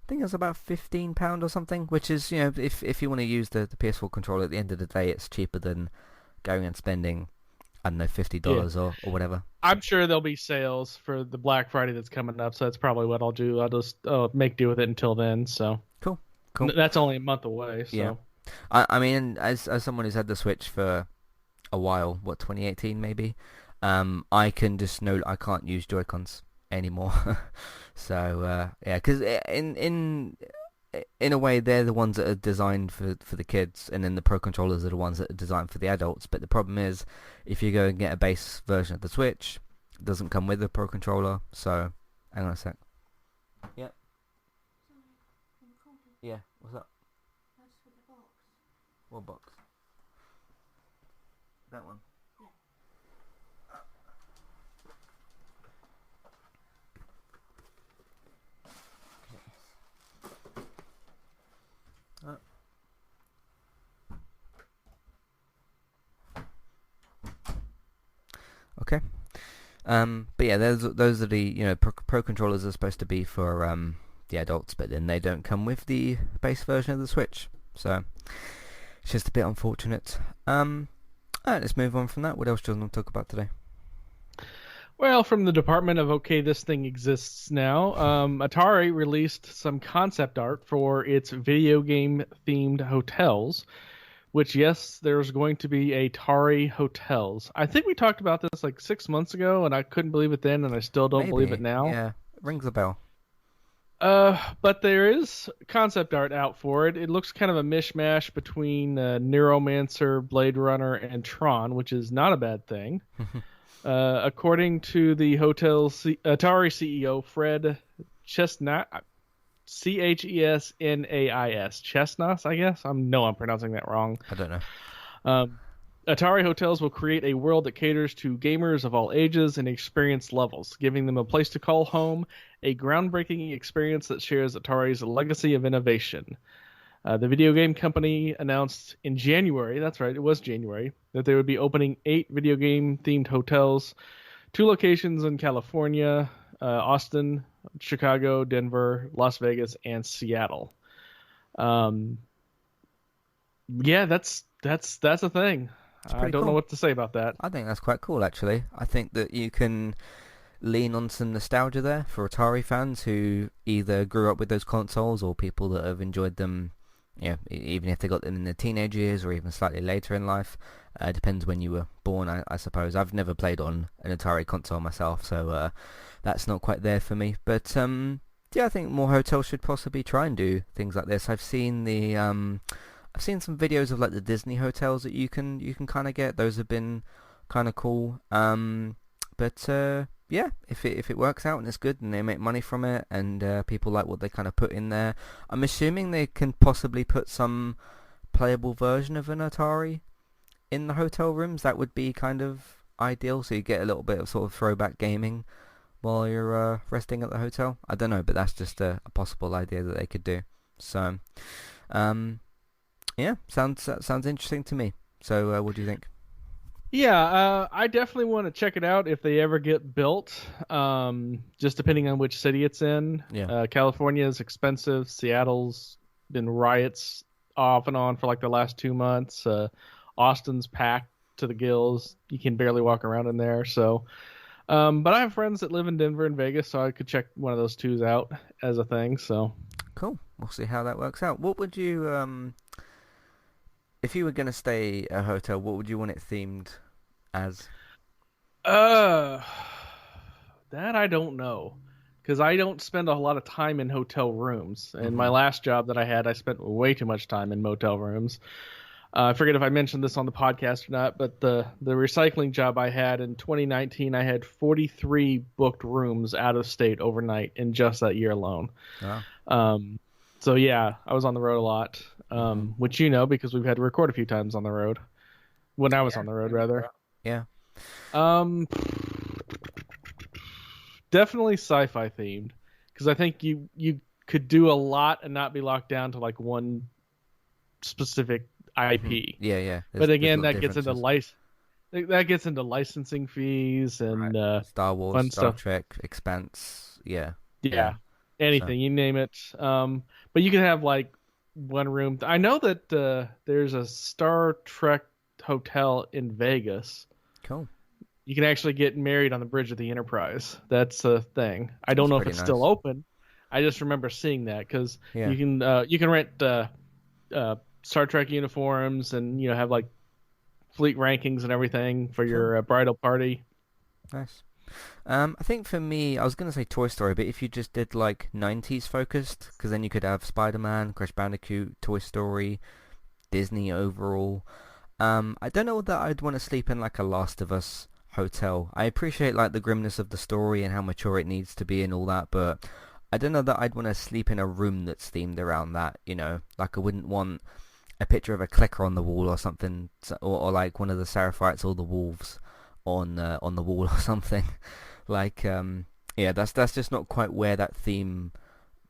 think it was about £15 or something. Which is, you know, if you want to use the PS4 controller, at the end of the day, it's cheaper than going and spending, I don't know, $50 or whatever. I'm sure there'll be sales for the Black Friday that's coming up, so that's probably what I'll do. I'll just make do with it until then. So cool. That's only a month away. So. I mean, as someone who's had the Switch for a while, 2018 maybe, I can just know I can't use Joy-Cons anymore. So yeah, because in a way they're the ones that are designed for the kids, and then the Pro Controllers are the ones that are designed for the adults. But the problem is, if you go and get a base version of the Switch, it doesn't come with a Pro Controller. So hang on a sec. Yeah. Yeah. What's up? What box? That one. Okay. But yeah, those are the Pro Controllers are supposed to be for the adults, but then they don't come with the base version of the Switch, so it's just a bit unfortunate. Alright, let's move on from that. What else do you want to talk about today? Well, from the department of okay, this thing exists now, Atari released some concept art for its video game themed hotels, which, yes, there's going to be Atari hotels. I think we talked about this like 6 months ago, and I couldn't believe it then, and I still don't believe it now. Yeah, it rings a bell. But there is concept art out for it. It looks kind of a mishmash between Neuromancer, Blade Runner, and Tron, which is not a bad thing. According to the Atari CEO, Fred Chesnais, Chesnais, Chesnais, I guess. I'm pronouncing that wrong. I don't know. Atari hotels will create a world that caters to gamers of all ages and experience levels, giving them a place to call home, a groundbreaking experience that shares Atari's legacy of innovation. The video game company announced in January, that's right, it was January, that they would be opening 8 video game-themed hotels, 2 locations in California, Austin, Chicago, Denver, Las Vegas, and Seattle. Yeah, that's a thing. I don't know what to say about that. I think that's quite cool, actually. I think that you can lean on some nostalgia there for Atari fans who either grew up with those consoles or people that have enjoyed them, even if they got them in their teenage years or even slightly later in life. Depends when you were born, I suppose. I've never played on an Atari console myself, so that's not quite there for me. But yeah, I think more hotels should possibly try and do things like this. I've seen some videos of like the Disney hotels that you can kind of get. Those have been kind of cool. But yeah, if it works out and it's good and they make money from it and people like what they kind of put in there, I'm assuming they can possibly put some playable version of an Atari in the hotel rooms. That would be kind of ideal, so you get a little bit of sort of throwback gaming while you're resting at the hotel. I don't know, but that's just a possible idea that they could do. So yeah, sounds interesting to me. So what do you think? Yeah, I definitely want to check it out if they ever get built. Just depending on which city it's in. Yeah. California is expensive. Seattle's been riots off and on for like the last 2 months. Austin's packed to the gills. You can barely walk around in there. So, but I have friends that live in Denver and Vegas, so I could check one of those twos out as a thing. So cool. We'll see how that works out. What would you if you were going to stay at a hotel, what would you want it themed as? That I don't know, because I don't spend a lot of time in hotel rooms. And my last job that I had, I spent way too much time in motel rooms. I forget if I mentioned this on the podcast or not, but the recycling job I had in 2019, I had 43 booked rooms out of state overnight in just that year alone. Wow. So yeah, I was on the road a lot, which because we've had to record a few times on the road. When I was on the road, rather. Yeah. Definitely sci-fi themed, because I think you could do a lot and not be locked down to like one specific IP. Yeah. But again, that gets into licensing fees and Star Wars, fun Star stuff. Trek, Expanse. Yeah. Anything, you name it. But you can have like one room. I know that there's a Star Trek hotel in Vegas. Cool. You can actually get married on the bridge of the Enterprise. That's a thing. I don't know if it's still open. I just remember seeing that because you can rent Star Trek uniforms and have like fleet rankings and everything for your bridal party. Nice. I think for me, I was going to say Toy Story, but if you just did like 90s focused, because then you could have Spider-Man, Crash Bandicoot, Toy Story, Disney overall. I don't know that I'd want to sleep in like a Last of Us hotel. I appreciate like the grimness of the story and how mature it needs to be and all that, but I don't know that I'd want to sleep in a room that's themed around that, like I wouldn't want a picture of a clicker on the wall or something, or like one of the Seraphites or the wolves on the wall or something. Like, that's just not quite where that theme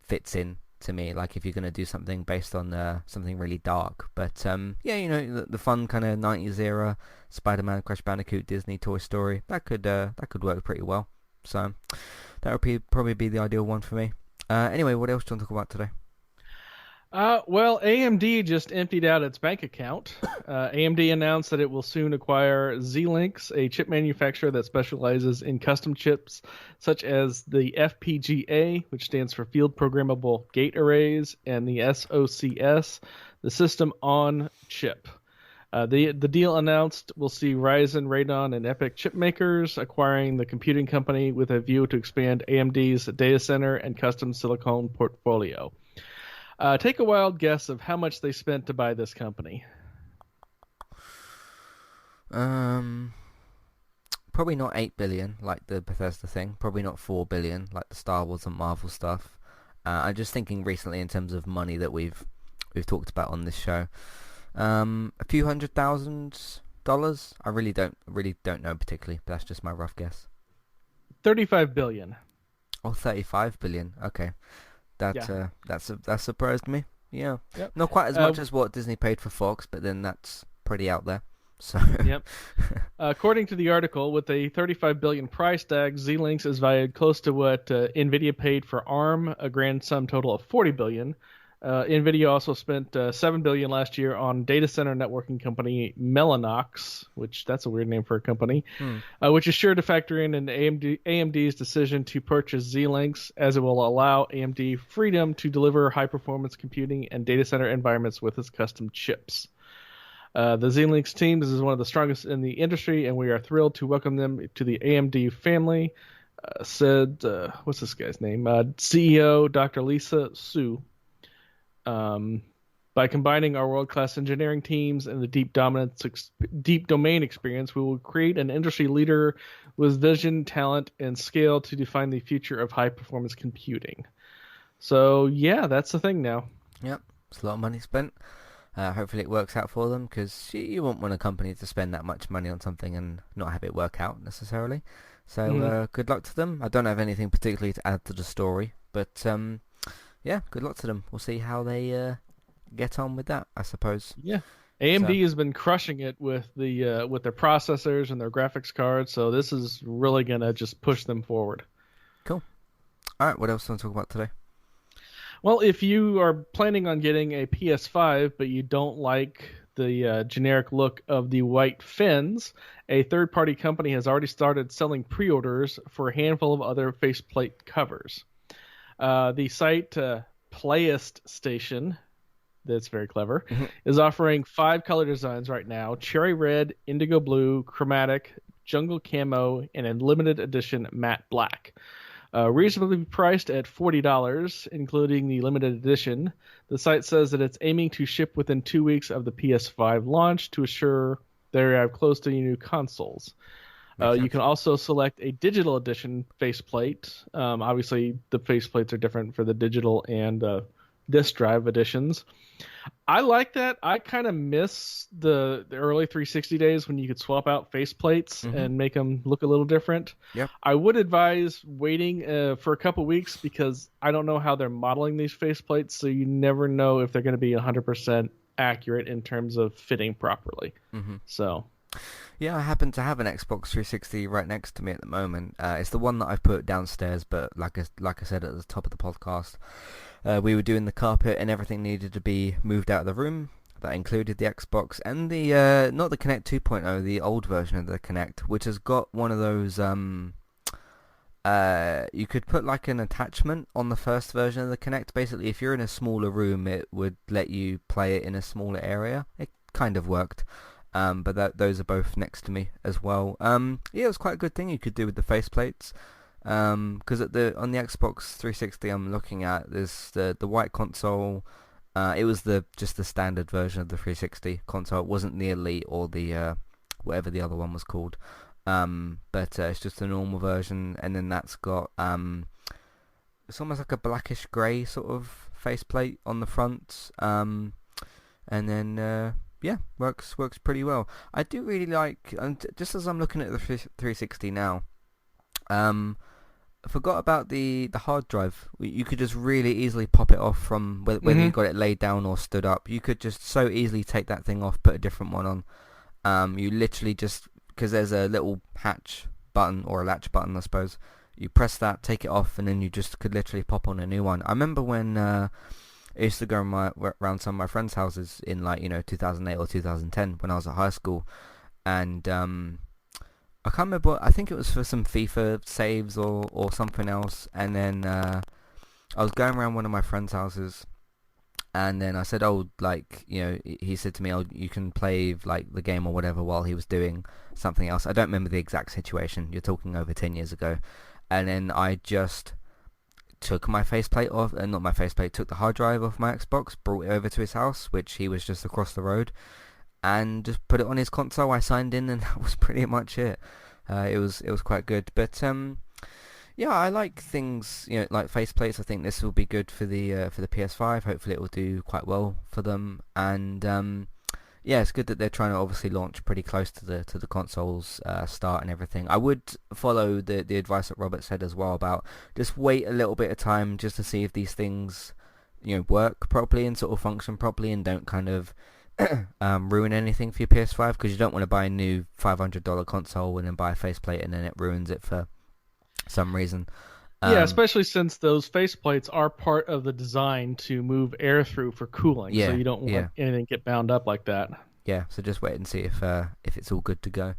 fits in to me. Like, if you're going to do something based on something really dark. But, the fun kind of 90s era, Spider-Man, Crash Bandicoot, Disney, Toy Story, that could work pretty well. So, that would probably be the ideal one for me. Anyway, what else do you want to talk about today? Well, AMD just emptied out its bank account. AMD announced that it will soon acquire Xilinx, a chip manufacturer that specializes in custom chips such as the FPGA, which stands for Field Programmable Gate Arrays, and the SoCS, the System on Chip. The deal announced will see Ryzen, Radeon, and EPYC chip makers acquiring the computing company with a view to expand AMD's data center and custom silicon portfolio. Take a wild guess of how much they spent to buy this company. Probably not 8 billion like the Bethesda thing. Probably not 4 billion like the Star Wars and Marvel stuff. I'm just thinking recently in terms of money that we've talked about on this show. A few $100,000. I really don't know particularly, but that's just my rough guess. 35 billion. Oh, 35 billion. Okay. That surprised me. Yeah. Yep. Not quite as much as what Disney paid for Fox, but then that's pretty out there. So. Yep. According to the article, with a $35 billion price tag, Xilinx is valued close to what Nvidia paid for ARM, a grand sum total of $40 billion. Nvidia also spent $7 billion last year on data center networking company Mellanox, which that's a weird name for a company, which is sure to factor in AMD's decision to purchase Xilinx, as it will allow AMD freedom to deliver high-performance computing and data center environments with its custom chips. The Xilinx team is one of the strongest in the industry, and we are thrilled to welcome them to the AMD family, said, what's this guy's name? CEO Dr. Lisa Su. By combining our world-class engineering teams and the deep domain experience, we will create an industry leader with vision, talent, and scale to define the future of high-performance computing. So, yeah, that's the thing now. Yep, it's a lot of money spent. Hopefully it works out for them, because you won't want a company to spend that much money on something and not have it work out necessarily. So good luck to them. I don't have anything particularly to add to the story, but yeah, good luck to them. We'll see how they get on with that, I suppose. Yeah, AMD has been crushing it with their processors and their graphics cards, so this is really gonna just push them forward. Cool. All right, what else do you want to talk about today? Well, if you are planning on getting a PS5, but you don't like the generic look of the white fins, a third-party company has already started selling pre-orders for a handful of other faceplate covers. The site Playist Station, that's very clever, is offering 5 color designs right now: cherry red, indigo blue, chromatic, jungle camo, and a limited edition matte black. Reasonably priced at $40, including the limited edition. The site says that it's aiming to ship within 2 weeks of the PS5 launch to assure they arrive close to new consoles. You can also select a digital edition faceplate. Obviously, the faceplates are different for the digital and disk drive editions. I like that. I kind of miss the early 360 days when you could swap out faceplates and make them look a little different. Yep. I would advise waiting for a couple weeks, because I don't know how they're modeling these faceplates, so you never know if they're going to be 100% accurate in terms of fitting properly. So... Yeah, I happen to have an Xbox 360 right next to me at the moment. It's the one that I've put downstairs, but like I said at the top of the podcast, we were doing the carpet and everything needed to be moved out of the room. That included the Xbox and the, not the Kinect 2.0, the old version of the Kinect, which has got one of those you could put like an attachment on the first version of the Kinect. Basically, if you're in a smaller room, it would let you play it in a smaller area. It kind of worked. But those are both next to me as well. Yeah, it was quite a good thing you could do with the faceplates. Because on the Xbox 360 I'm looking at, there's the white console. It was just the standard version of the 360 console. It wasn't the Elite or the whatever the other one was called. But it's just a normal version, and then that's got it's almost like a blackish grey sort of faceplate on the front. And then yeah, works pretty well. I do really like, and just as I'm looking at the 360 now, I forgot about the hard drive. You could just really easily pop it off from whether you got it laid down or stood up. You could just so easily take that thing off, put a different one on. You literally just, because there's a little hatch button or a latch button, I suppose. You press that, take it off, and then you just could literally pop on a new one. I remember when I used to go around some of my friends' houses in 2008 or 2010 when I was at high school, and I can't remember. I think it was for some FIFA saves or something else. And then I was going around one of my friends' houses, and then I said, he said to me, oh, you can play like the game or whatever while he was doing something else. I don't remember the exact situation. You're talking over 10 years ago. And then I just took my faceplate off, and not my faceplate, took the hard drive off my Xbox, brought it over to his house, which he was just across the road, and just put it on his console. I signed in, and that was pretty much it. It was quite good. But yeah, I like things like faceplates. I think this will be good for the PS5. Hopefully, it will do quite well for them. And yeah, it's good that they're trying to obviously launch pretty close to the console's start and everything. I would follow the advice that Robert said as well about just wait a little bit of time just to see if these things work properly and sort of function properly, and don't kind of ruin anything for your PS5, because you don't want to buy a new $500 console and then buy a faceplate and then it ruins it for some reason. Yeah, especially since those faceplates are part of the design to move air through for cooling, so you don't want anything to get bound up like that. Yeah, so just wait and see if it's all good to go.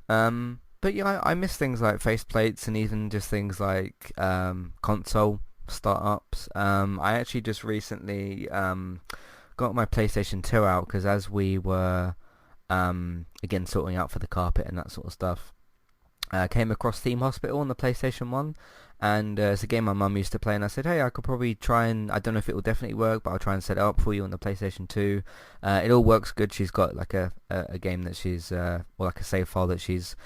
But yeah, I miss things like faceplates and even just things like console startups. I actually just recently got my PlayStation 2 out, because as we were again sorting out for the carpet and that sort of stuff, I came across Theme Hospital on the PlayStation 1, and it's a game my mum used to play, and I said, hey, I could probably try and, I don't know if it will definitely work, but I'll try and set it up for you on the PlayStation 2. It all works good. She's got like a game that she's, or like a save file that she's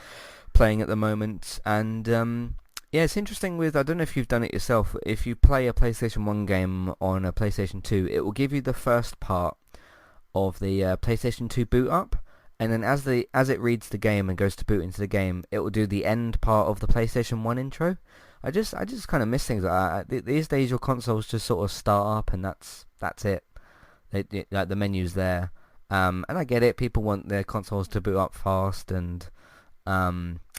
playing at the moment, and yeah, it's interesting with, I don't know if you've done it yourself, if you play a PlayStation 1 game on a PlayStation 2, it will give you the first part of the PlayStation 2 boot up, and then as it reads the game and goes to boot into the game, it will do the end part of the PlayStation 1 intro. I just kind of miss things like that. These days your consoles just sort of start up and that's it. Like the menu's there. And I get it, people want their consoles to boot up fast and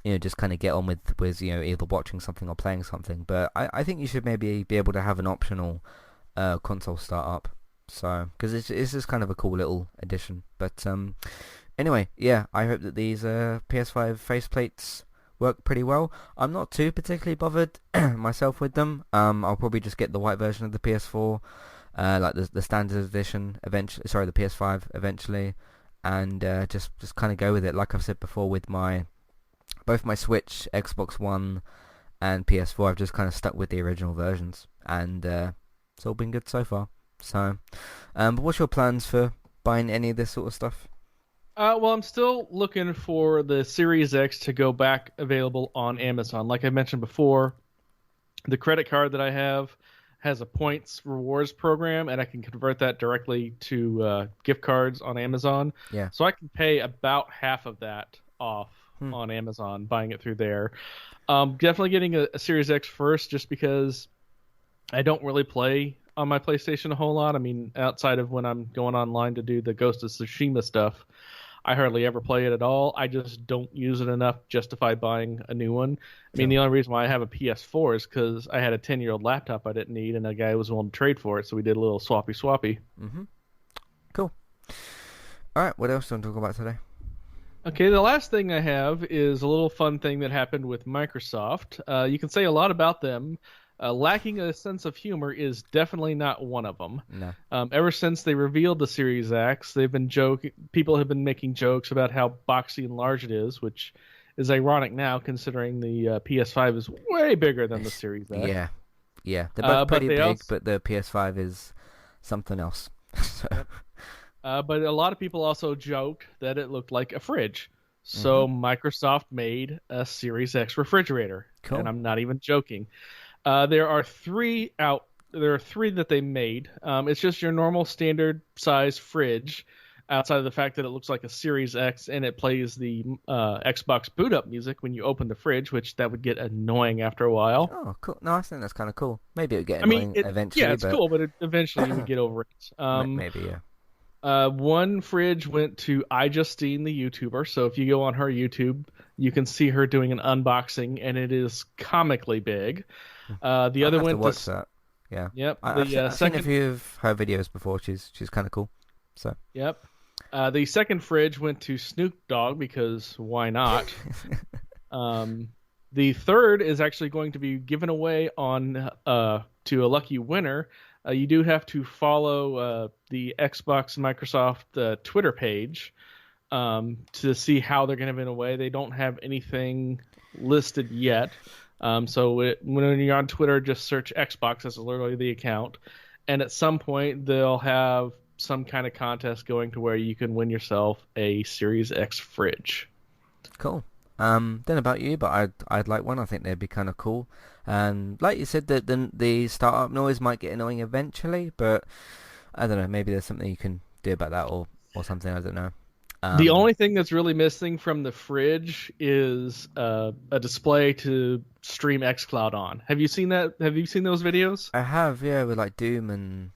just kind of get on with either watching something or playing something. But I think you should maybe be able to have an optional console startup. So, because it's just kind of a cool little addition. But anyway, yeah, I hope that these PS5 faceplates work pretty well. I'm not too particularly bothered myself with them. I'll probably just get the white version of the PS4, like the standard edition eventually. Sorry, the PS5 eventually, and just kind of go with it. Like I've said before, with both my Switch, Xbox One, and PS4, I've just kind of stuck with the original versions, and it's all been good so far. So, but what's your plans for buying any of this sort of stuff? Well, I'm still looking for the Series X to go back available on Amazon. Like I mentioned before, the credit card that I have has a points rewards program, and I can convert that directly to gift cards on Amazon. Yeah. So I can pay about half of that off on Amazon, buying it through there. Definitely getting a Series X first, just because I don't really play on my PlayStation a whole lot. I mean, outside of when I'm going online to do the Ghost of Tsushima stuff, I hardly ever play it at all. I just don't use it enough to justify buying a new one. I mean, the only reason why I have a PS4 is because I had a 10-year-old laptop I didn't need, and a guy was willing to trade for it, so we did a little swappy. Mm-hmm. Cool. All right, what else do you want to talk about today? Okay, the last thing I have is a little fun thing that happened with Microsoft. You can say a lot about them. Lacking a sense of humor is definitely not one of them. No. Ever since they revealed the Series X, people have been making jokes about how boxy and large it is, which is ironic now considering the PS5 is way bigger than the Series X. Yeah. Yeah. They're both pretty big, also... but the PS5 is something else. So... but a lot of people also joked that it looked like a fridge. So Microsoft made a Series X refrigerator. Cool. And I'm not even joking. There are three that they made. It's just your normal standard size fridge, outside of the fact that it looks like a Series X and it plays the Xbox boot up music when you open the fridge, which that would get annoying after a while. Oh, cool. No, I think that's kind of cool. Maybe it would get annoying eventually. Yeah, it's cool, but eventually you would get over it. Maybe, yeah. One fridge went to iJustine, the YouTuber. So if you go on her YouTube, you can see her doing an unboxing, and it is comically big. The other went to watch that. Yeah. Yep. I've seen a few of her videos before. She's kind of cool. So. Yep. The second fridge went to Snoop Dogg because why not? The third is actually going to be given away on to a lucky winner. You do have to follow the Xbox and Microsoft Twitter page to see how they're going to give it away. They don't have anything listed yet. So when you're on Twitter, just search Xbox. That's literally the account. And at some point, they'll have some kind of contest going to where you can win yourself a Series X fridge. Cool. Don't know about you, but I'd like one. I think they'd be kind of cool. And like you said, the startup noise might get annoying eventually, but I don't know. Maybe there's something you can do about that, or something. I don't know. The only thing that's really missing from the fridge is a display to stream xCloud on. Have you seen that? Have you seen those videos? I have, yeah, with like Doom and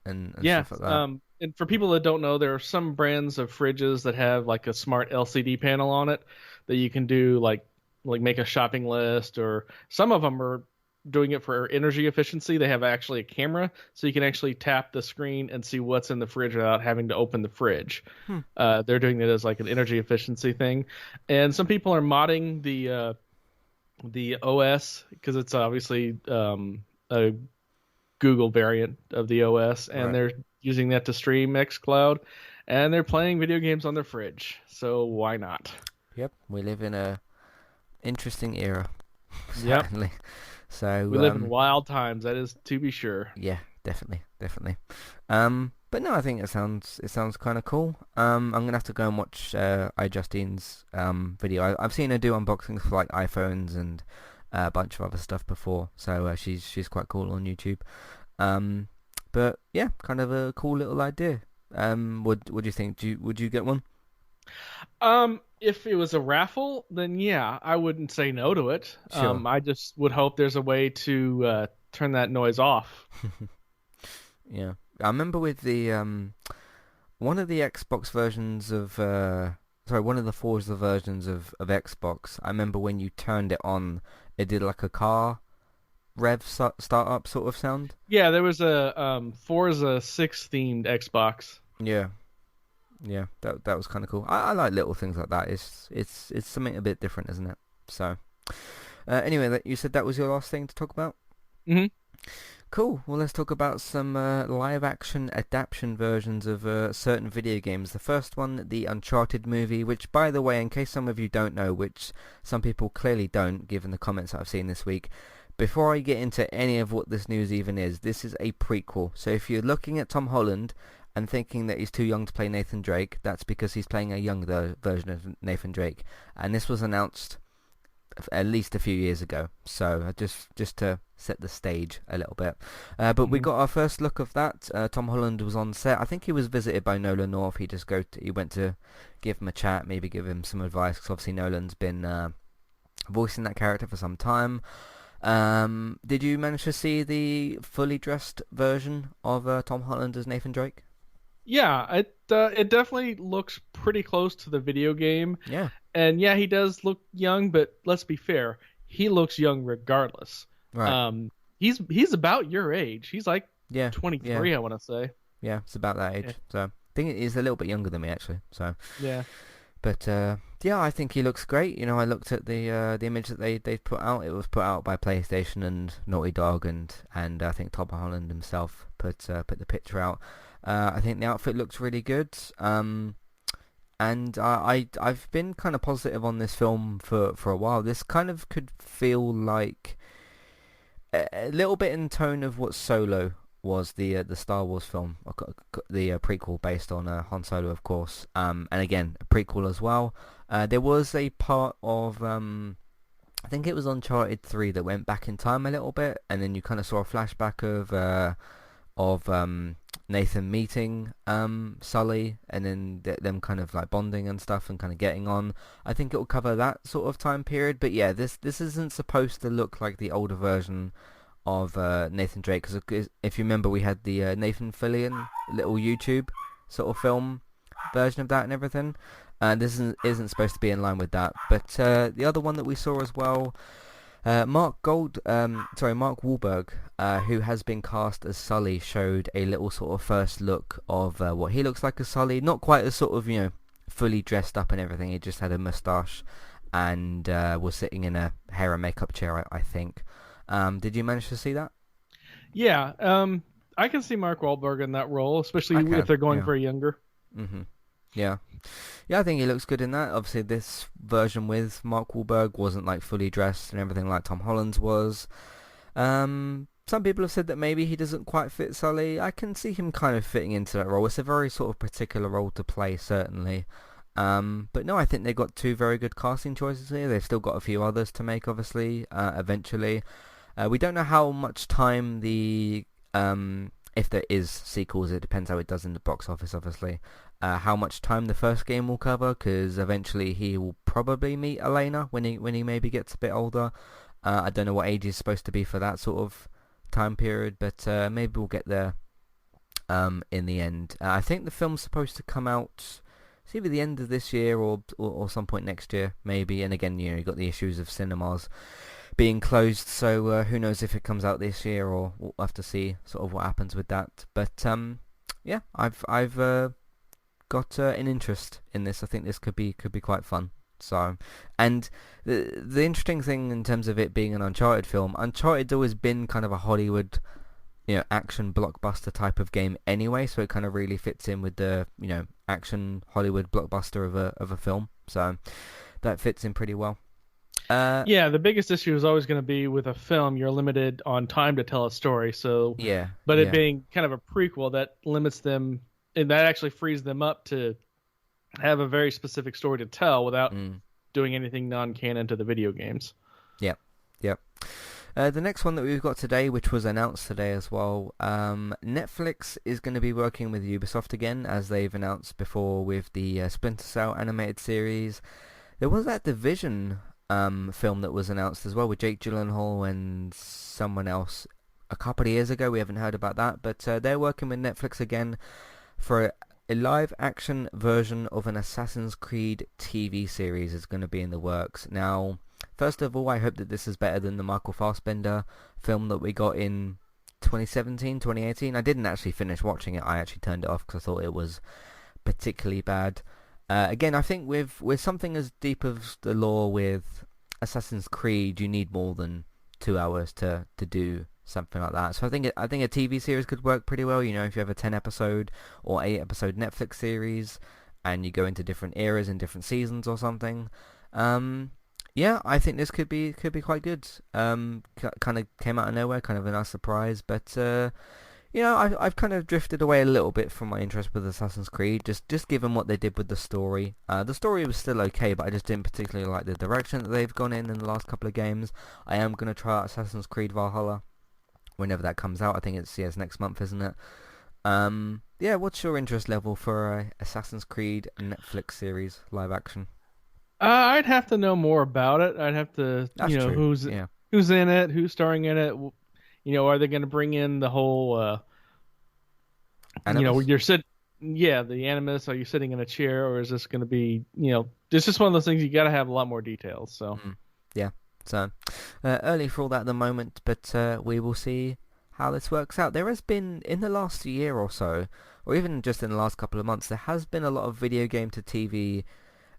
stuff like that. And for people that don't know, there are some brands of fridges that have like a smart LCD panel on it that you can do like make a shopping list, or some of them are doing it for energy efficiency. They have actually a camera, so you can actually tap the screen and see what's in the fridge without having to open the fridge. They're doing it as like an energy efficiency thing. And some people are modding the OS because it's obviously a Google variant of the OS, and Right. they're using that to stream xCloud, and they're playing video games on their fridge. So why not? Yep, we live in a interesting era. Yep. Certainly. So We live in wild times, that is to be sure. Yeah, definitely. But no, I think it sounds kind of cool. I'm gonna have to go and watch iJustine's video. I've seen her do unboxings for like iPhones and a bunch of other stuff before, so she's quite cool on YouTube. But yeah, kind of a cool little idea. What do you think? Would you get one? If it was a raffle, then yeah, I wouldn't say no to it. Sure. I just would hope there's a way to turn that noise off. Yeah, I remember with the one of the Xbox versions of one of the Forza versions of Xbox. I remember when you turned it on, it did like a car rev startup sort of sound. Yeah, there was a Forza 6 themed Xbox. Yeah, that was kind of cool. I like little things like that. It's something a bit different, isn't it? So, anyway, you said that was your last thing to talk about? Mm-hmm. Cool. Well, let's talk about some live-action adaptation versions of certain video games. The first one, the Uncharted movie, which, by the way, in case some of you don't know, which some people clearly don't, given the comments that I've seen this week, before I get into any of what this news even is, this is a prequel. So if you're looking at Tom Holland and thinking that he's too young to play Nathan Drake, that's because he's playing a younger version of Nathan Drake. And this was announced at least a few years ago, so just to set the stage a little bit. But we got our first look of that. Tom Holland was on set. I think he was visited by Nolan North. He went to give him a chat, maybe give him some advice, because obviously Nolan's been voicing that character for some time. Did you manage to see the fully dressed version of Tom Holland as Nathan Drake? Yeah, it definitely looks pretty close to the video game. Yeah. And yeah, he does look young, but let's be fair, he looks young regardless. Right. He's about your age. He's like 23, yeah. I want to say. Yeah, it's about that age. Yeah. So I think he's a little bit younger than me, actually. So yeah. But yeah, I think he looks great. You know, I looked at the image that they put out. It was put out by PlayStation and Naughty Dog, and I think Tom Holland himself put the picture out. I think the outfit looks really good. And I've been kind of positive on this film for a while. This kind of could feel like a little bit in tone of what Solo was, the Star Wars film, the prequel based on Han Solo, of course, and again a prequel as well. There was a part of I think it was Uncharted 3 that went back in time a little bit, and then you kind of saw a flashback of Nathan meeting Sully, and then them kind of like bonding and stuff and kind of getting on. I think it will cover that sort of time period. But yeah, this isn't supposed to look like the older version of Nathan Drake, because if you remember, we had the Nathan Fillion little YouTube sort of film version of that and everything. This isn't supposed to be in line with that. But the other one that we saw as well, Mark Wahlberg, who has been cast as Sully, showed a little sort of first look of what he looks like as Sully. Not quite as sort of, you know, fully dressed up and everything. He just had a moustache and was sitting in a hair and makeup chair, I think. Did you manage to see that? Yeah, I can see Mark Wahlberg in that role, especially if they're going for a younger. Mm-hmm. Yeah, I think he looks good in that. Obviously, this version with Mark Wahlberg wasn't like fully dressed and everything like Tom Holland's was. Some people have said that maybe he doesn't quite fit Sully. I can see him kind of fitting into that role. It's a very sort of particular role to play, certainly. But no, I think they've got two very good casting choices here. They've still got a few others to make, obviously, eventually. We don't know how much time if there is sequels, it depends how it does in the box office, obviously. How much time the first game will cover, because eventually he will probably meet Elena when he maybe gets a bit older. I don't know what age he's supposed to be for that sort of time period, but maybe we'll get there in the end. I think the film's supposed to come out, it's either the end of this year or some point next year, maybe. And again, you know, you've got the issues of cinemas being closed, so who knows if it comes out this year, or we'll have to see sort of what happens with that. But yeah, I've got an interest in this. I think this could be quite fun. So, and the interesting thing in terms of it being an Uncharted film, Uncharted's always been kind of a Hollywood, you know, action blockbuster type of game anyway, so it kind of really fits in with the, you know, action Hollywood blockbuster of a film. So that fits in pretty well. Yeah, the biggest issue is always going to be with a film, you're limited on time to tell a story. So yeah, but it being kind of a prequel, that limits them, and that actually frees them up to have a very specific story to tell without doing anything non-canon to the video games. Yep. The next one that we've got today, which was announced today as well, Netflix is going to be working with Ubisoft again, as they've announced before with the Splinter Cell animated series. There was that Division film that was announced as well with Jake Gyllenhaal and someone else a couple of years ago. We haven't heard about that, but they're working with Netflix again for a live action version of an Assassin's Creed TV series is going to be in the works. Now, first of all, I hope that this is better than the Michael Fassbender film that we got in 2017, 2018. I didn't actually finish watching it. I actually turned it off because I thought it was particularly bad. Again, I think with something as deep as the lore with Assassin's Creed, you need more than 2 hours to do something like that. So I think a TV series could work pretty well. You know, if you have a 10-episode or 8-episode Netflix series, and you go into different eras and different seasons or something. Yeah, I think this could be quite good. Kind of came out of nowhere, kind of a nice surprise, but you know, I've kind of drifted away a little bit from my interest with Assassin's Creed, just given what they did with the story. The story was still okay, but I just didn't particularly like the direction that they've gone in the last couple of games. I am going to try out Assassin's Creed Valhalla whenever that comes out. I think it's next month, isn't it? Yeah, what's your interest level for a Assassin's Creed Netflix series live action? I'd have to know more about it. I'd have to, That's true. who's in it, who's starring in it. You know, are they going to bring in the whole, Animus? You're sitting, the Animus, are you sitting in a chair, or is this going to be, it's just one of those things you got to have a lot more details. So, yeah. So, early for all that at the moment, but we will see how this works out. There has been, in the last year or so, or even just in the last couple of months, there has been a lot of video game to TV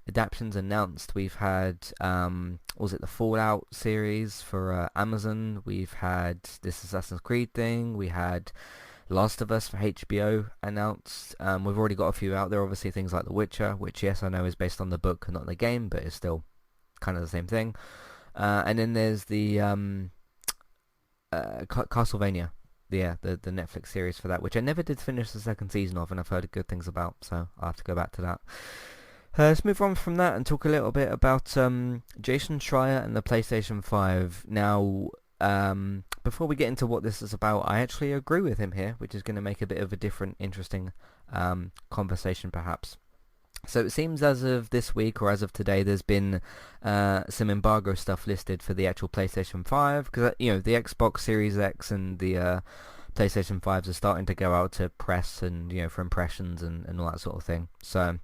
adaptations announced. We've had, was it the Fallout series for Amazon? We've had this Assassin's Creed thing. We had Last of Us for HBO announced. We've already got a few out there. Obviously, things like The Witcher, which yes, I know is based on the book and not the game, but it's still kind of the same thing. And then there's the Castlevania. The Netflix series for that, which I never did finish the second season of, and I've heard good things about, so I'll have to go back to that. Let's move on from that and talk a little bit about Jason Schreier and the PlayStation 5. Now, before we get into what this is about, I actually agree with him here, which is going to make a bit of a different, interesting conversation perhaps. So it seems as of this week, or as of today, there's been some embargo stuff listed for the actual PlayStation 5, because the Xbox Series X and the PlayStation 5s are starting to go out to press and for impressions and all that sort of thing. So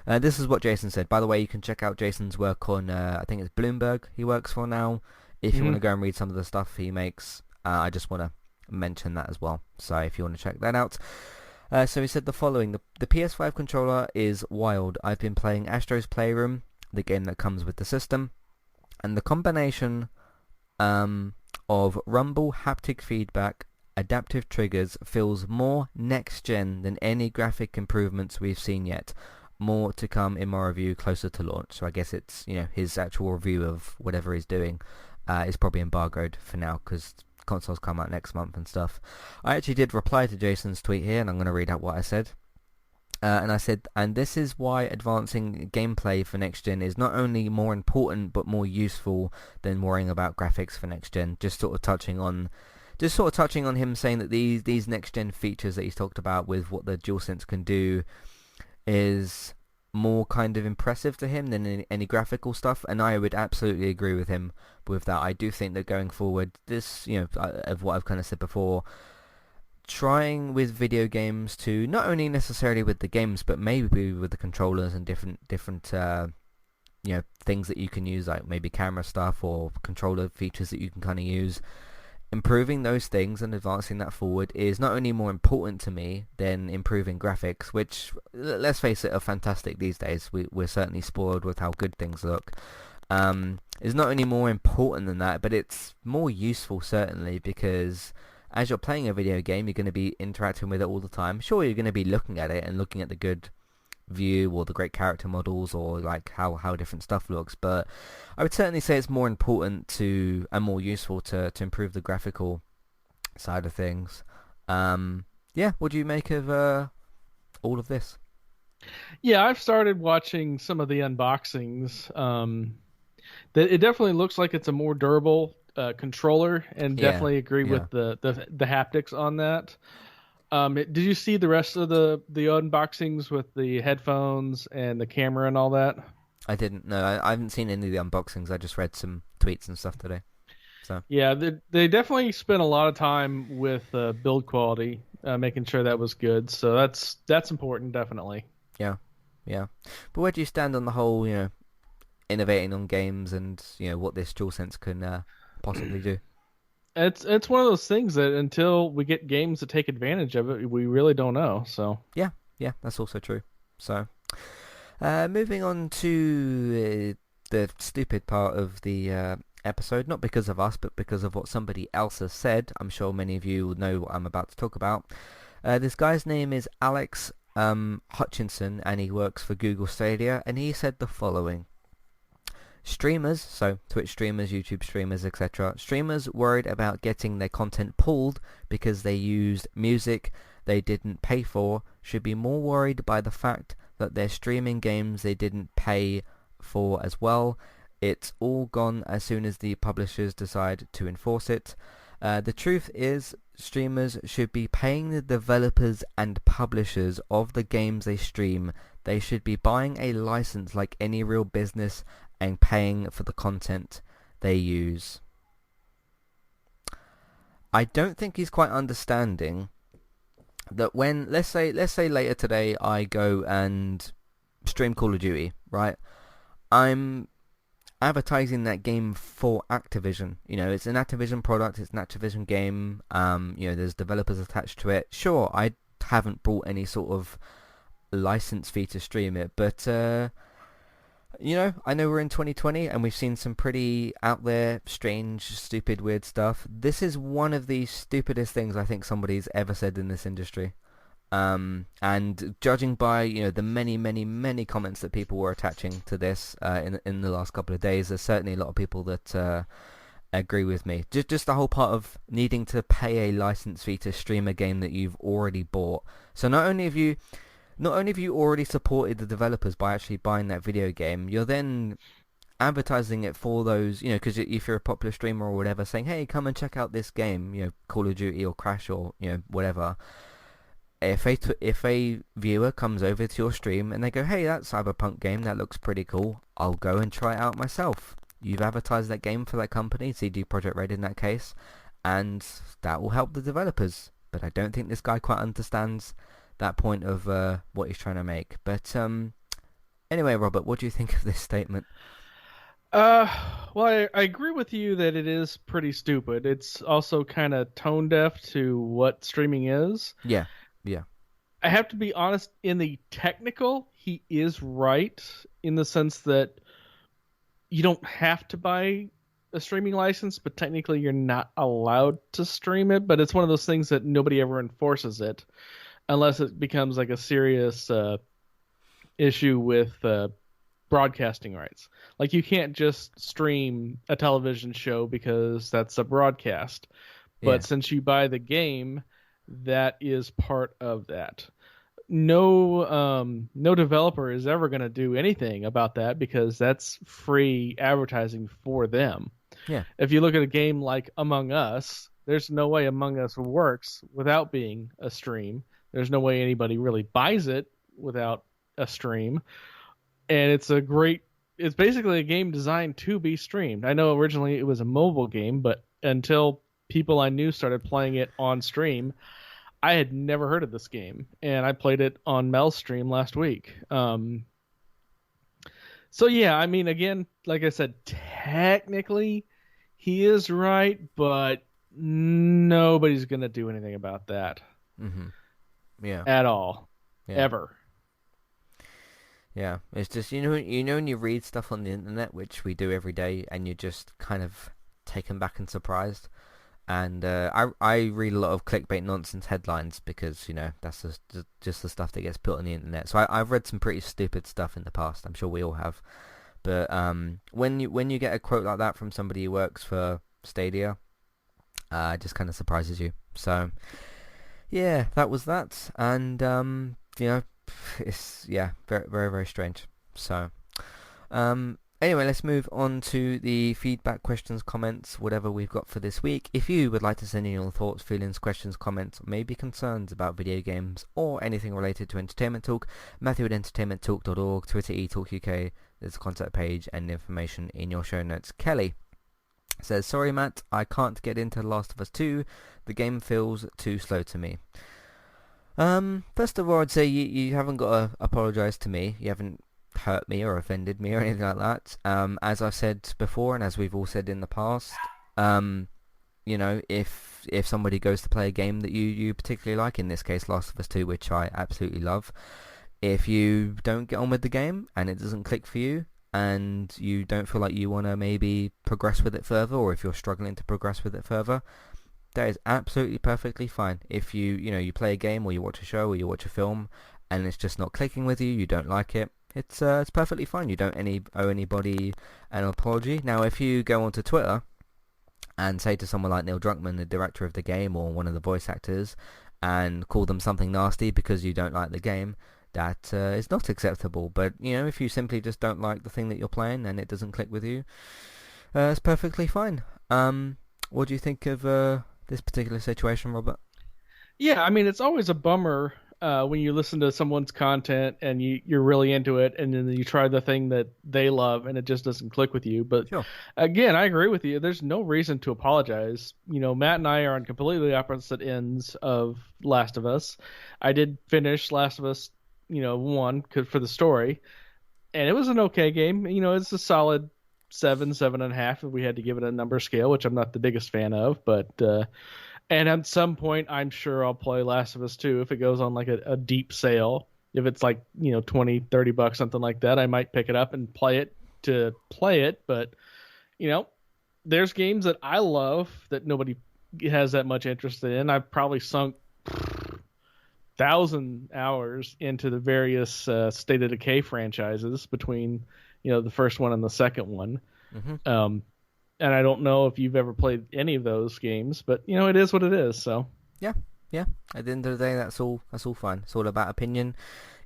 this is what Jason said. By the way, you can check out Jason's work on I think it's Bloomberg he works for now. If you want to go and read some of the stuff he makes, I just want to mention that as well. So if you want to check that out. So he said the following: the PS5 controller is wild. I've been playing Astro's Playroom, the game that comes with the system, and the combination of rumble, haptic feedback, adaptive triggers feels more next-gen than any graphic improvements we've seen yet. More to come in my review closer to launch. So I guess it's, his actual review of whatever he's doing is probably embargoed for now because consoles come out next month and stuff. I actually did reply to Jason's tweet here, and I'm going to read out what I said. And I said, and this is why advancing gameplay for next gen is not only more important but more useful than worrying about graphics for next gen. Just sort of touching on him saying that these next gen features that he's talked about with what the DualSense can do is more kind of impressive to him than any graphical stuff, and I would absolutely agree with him with that. I do think that going forward, this, of what I've kind of said before, trying with video games to not only necessarily with the games, but maybe with the controllers and different things that you can use, like maybe camera stuff or controller features that you can kind of use. Improving those things and advancing that forward is not only more important to me than improving graphics, which, let's face it, are fantastic these days. We're certainly spoiled with how good things look. Is not only more important than that, but it's more useful, certainly, because as you're playing a video game, you're going to be interacting with it all the time. Sure, you're going to be looking at it and looking at the good view or the great character models or like how different stuff looks, but I would certainly say it's more important to and more useful to improve the graphical side of things. What do you make of all of this? Yeah, I've started watching some of the unboxings. It definitely looks like it's a more durable controller, and definitely agree with the haptics on that. Did you see the rest of the unboxings with the headphones and the camera and all that? I didn't. No, I haven't seen any of the unboxings. I just read some tweets and stuff today. So yeah, they definitely spent a lot of time with build quality, making sure that was good. So that's important, definitely. Yeah. But where do you stand on the whole, innovating on games and what this DualSense can possibly do? It's one of those things that until we get games to take advantage of it, we really don't know. So yeah, that's also true. So moving on to the stupid part of the episode, not because of us, but because of what somebody else has said. I'm sure many of you will know what I'm about to talk about. This guy's name is Alex Hutchinson, and he works for Google Stadia, and he said the following. Streamers, so Twitch streamers, YouTube streamers, etc. Streamers worried about getting their content pulled because they used music they didn't pay for should be more worried by the fact that they're streaming games they didn't pay for as well. It's all gone as soon as the publishers decide to enforce it. The truth is, streamers should be paying the developers and publishers of the games they stream. They should be buying a license like any real business and paying for the content they use. I don't think he's quite understanding that when, let's say later today I go and stream Call of Duty, right? I'm advertising that game for Activision. It's an Activision product, it's an Activision game, there's developers attached to it. Sure, I haven't bought any sort of license fee to stream it, but You know, I know we're in 2020 and we've seen some pretty out there, strange, stupid, weird stuff. This is one of the stupidest things I think somebody's ever said in this industry. And judging by, you know, the many, many, many comments that people were attaching to this in the last couple of days, there's certainly a lot of people that agree with me. Just the whole part of needing to pay a license fee to stream a game that you've already bought. So not only have you already supported the developers by actually buying that video game, you're then advertising it for those, you know, because if you're a popular streamer or whatever, saying, hey, come and check out this game, you know, Call of Duty or Crash or, you know, whatever. If a viewer comes over to your stream and they go, hey, that Cyberpunk game, that looks pretty cool, I'll go and try it out myself. You've advertised that game for that company, CD Projekt Red in that case, and that will help the developers. But I don't think this guy quite understands that point of what he's trying to make. But anyway, Robert, what do you think of this statement? Well, I agree with you that it is pretty stupid. It's also kind of tone deaf to what streaming is. Yeah. I have to be honest, in the technical, he is right in the sense that you don't have to buy a streaming license, but technically you're not allowed to stream it. But it's one of those things that nobody ever enforces it unless it becomes like a serious issue with broadcasting rights. Like you can't just stream a television show because that's a broadcast. But since you buy the game, that is part of that. No developer is ever going to do anything about that because that's free advertising for them. Yeah. If you look at a game like Among Us, there's no way Among Us works without being a stream. There's no way anybody really buys it without a stream. And it's basically a game designed to be streamed. I know originally it was a mobile game, but until people I knew started playing it on stream, I had never heard of this game, and I played it on Mel's stream last week. So yeah, I mean, again, like I said, technically he is right, but nobody's gonna do anything about that. Mm-hmm. Yeah. At all. Yeah. Ever. Yeah, it's just you know when you read stuff on the internet, which we do every day, and you're just kind of taken back and surprised. And I read a lot of clickbait nonsense headlines because, you know, that's just the stuff that gets put on the internet. So I've read some pretty stupid stuff in the past. I'm sure we all have. But when you get a quote like that from somebody who works for Stadia, it just kind of surprises you. So yeah, that was that. And you know, it's very, very, very strange. So anyway, let's move on to the feedback, questions, comments, whatever we've got for this week. If you would like to send in your thoughts, feelings, questions, comments, or maybe concerns about video games or anything related to Entertainment Talk, Matthew at entertainmenttalk.org, Twitter eTalkUK, there's a contact page and information in your show notes. Kelly says, sorry Matt, I can't get into The Last of Us 2. The game feels too slow to me. First of all, I'd say you haven't got to apologise to me. You haven't hurt me or offended me or anything like that. As I've said before and as we've all said in the past, you know, if somebody goes to play a game that you particularly like, in this case Last of Us 2, which I absolutely love, if you don't get on with the game and it doesn't click for you and you don't feel like you want to maybe progress with it further, or if you're struggling to progress with it further, that is absolutely perfectly fine. If you play a game or you watch a show or you watch a film and it's just not clicking with you don't like it, it's perfectly fine. You don't owe anybody an apology. Now, if you go onto Twitter and say to someone like Neil Druckmann, the director of the game, or one of the voice actors, and call them something nasty because you don't like the game, that is not acceptable. But, you know, if you simply just don't like the thing that you're playing and it doesn't click with you, it's perfectly fine. What do you think of this particular situation, Robert? Yeah, I mean, it's always a bummer when you listen to someone's content and you're really into it, and then you try the thing that they love and it just doesn't click with you. But sure. Again, I agree with you. There's no reason to apologize. You know, Matt and I are on completely opposite ends of Last of Us. I did finish Last of Us, 1 for the story, and it was an okay game. You know, it's a solid 7.5 if we had to give it a number scale, which I'm not the biggest fan of, but and at some point I'm sure I'll play Last of Us 2 if it goes on like a deep sale. if it's like, you know, 20, $30, something like that, I might pick it up and play it to play it. But, you know, there's games that I love that nobody has that much interest in. I've probably sunk 1,000 hours into the various State of Decay franchises between, you know, the first one and the second one. Mm-hmm. And I don't know if you've ever played any of those games, but, you know, it is what it is. So Yeah. At the end of the day, that's all fine. It's all about opinion.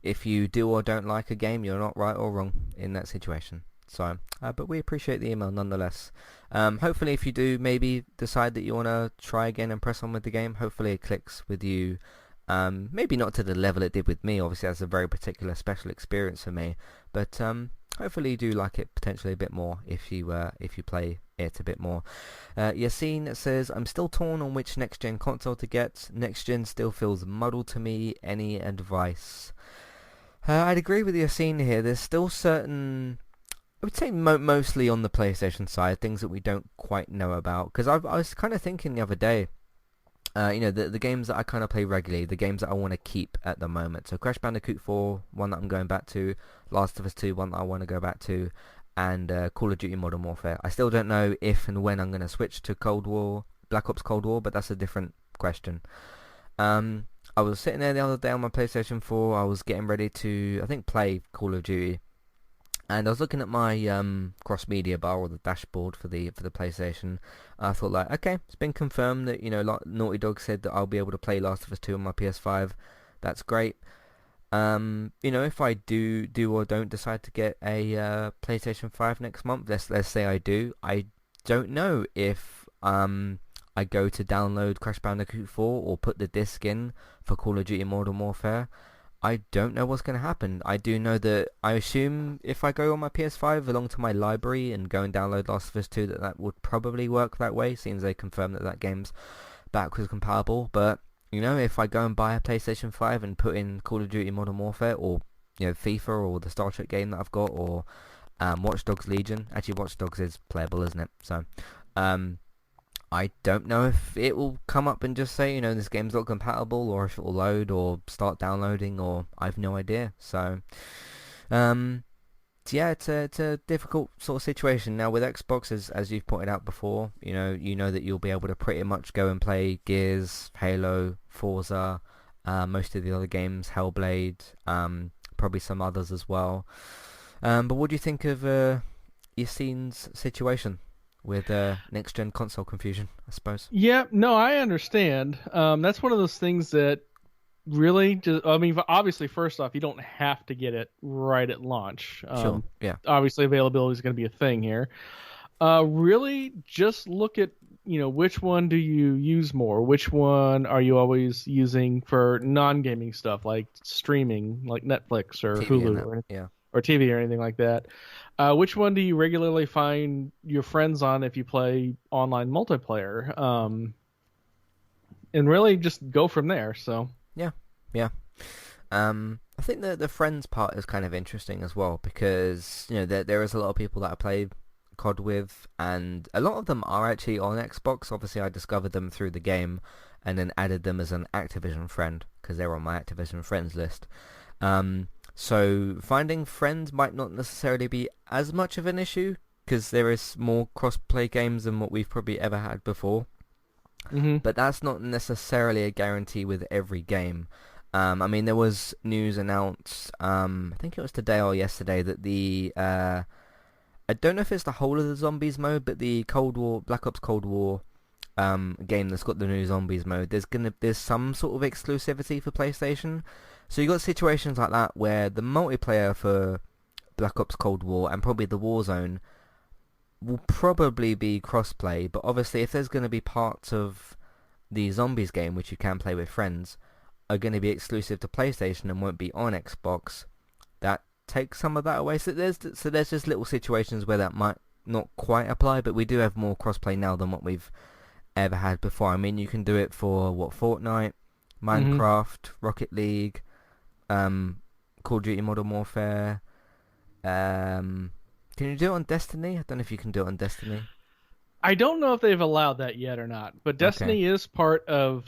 If you do or don't like a game, you're not right or wrong in that situation. So, but we appreciate the email nonetheless. Hopefully, if you do maybe decide that you want to try again and press on with the game, hopefully it clicks with you. Maybe not to the level it did with me. Obviously, that's a very particular special experience for me. But hopefully you do like it potentially a bit more if you play it a bit more. Yassine says, I'm still torn on which next-gen console to get. Next-gen still feels muddled to me. Any advice? I'd agree with Yassine here. There's still certain... I would say mostly on the PlayStation side, things that we don't quite know about. Because I was kind of thinking the other day, you know, the games that I kind of play regularly, the games that I want to keep at the moment. So Crash Bandicoot 4, one that I'm going back to. Last of Us 2, one that I want to go back to. And Call of Duty Modern Warfare. I still don't know if and when I'm going to switch to Black Ops Cold War, but that's a different question. I was sitting there the other day on my PlayStation 4. I was getting ready to, I think, play Call of Duty. And I was looking at my cross-media bar, or the dashboard for the PlayStation. I thought, like, okay, it's been confirmed that, you know, like Naughty Dog said that I'll be able to play Last of Us 2 on my PS5. That's great. You know, if I do or don't decide to get a PlayStation 5 next month, let's say I do, I don't know if I go to download Crash Bandicoot 4 or put the disc in for Call of Duty Modern Warfare. I don't know what's going to happen. I do know that I assume if I go on my PS5 along to my library and go and download Last of Us 2 that would probably work that way, since they confirmed that game's backwards compatible. But, you know, if I go and buy a PlayStation 5 and put in Call of Duty Modern Warfare, or, you know, FIFA, or the Star Trek game that I've got, or Watch Dogs Legion. Actually, Watch Dogs is playable, isn't it? So, I don't know if it will come up and just say, you know, this game's not compatible, or if it will load or start downloading, or I've no idea. So, yeah, it's a difficult sort of situation. Now with Xbox, as you've pointed out before, you know that you'll be able to pretty much go and play Gears, Halo, Forza, most of the other games, Hellblade, probably some others as well. But what do you think of Yassine's situation with next-gen console confusion, I suppose? Yeah, no, I understand. That's one of those things that really just, I mean, obviously, first off, you don't have to get it right at launch. Sure, yeah. Obviously, availability is going to be a thing here. Really, just look at, you know, which one do you use more? Which one are you always using for non-gaming stuff, like streaming, like Netflix or TV Hulu or TV or anything like that? Which one do you regularly find your friends on if you play online multiplayer? And really just go from there. So yeah. I think the friends part is kind of interesting as well, because, you know, there is a lot of people that I play COD with, and a lot of them are actually on Xbox. Obviously, I discovered them through the game and then added them as an Activision friend because they're on my Activision friends list. So finding friends might not necessarily be as much of an issue, because there is more cross-play games than what we've probably ever had before. Mm-hmm. But that's not necessarily a guarantee with every game. I mean, there was news announced, I think it was today or yesterday, that the, I don't know if it's the whole of the Zombies mode, but the Black Ops Cold War game that's got the new Zombies mode, there's some sort of exclusivity for PlayStation. So you got situations like that where the multiplayer for Black Ops Cold War and probably the Warzone will probably be crossplay, but obviously if there's going to be parts of the Zombies game which you can play with friends are going to be exclusive to PlayStation and won't be on Xbox, that takes some of that away. So there's just little situations where that might not quite apply, but we do have more crossplay now than what we've ever had before. I mean, you can do it for Fortnite, Minecraft, Rocket League, Call of Duty Modern Warfare. Can you do it on Destiny? I don't know if you can do it on Destiny. I don't know if they've allowed that yet or not, but Destiny is part of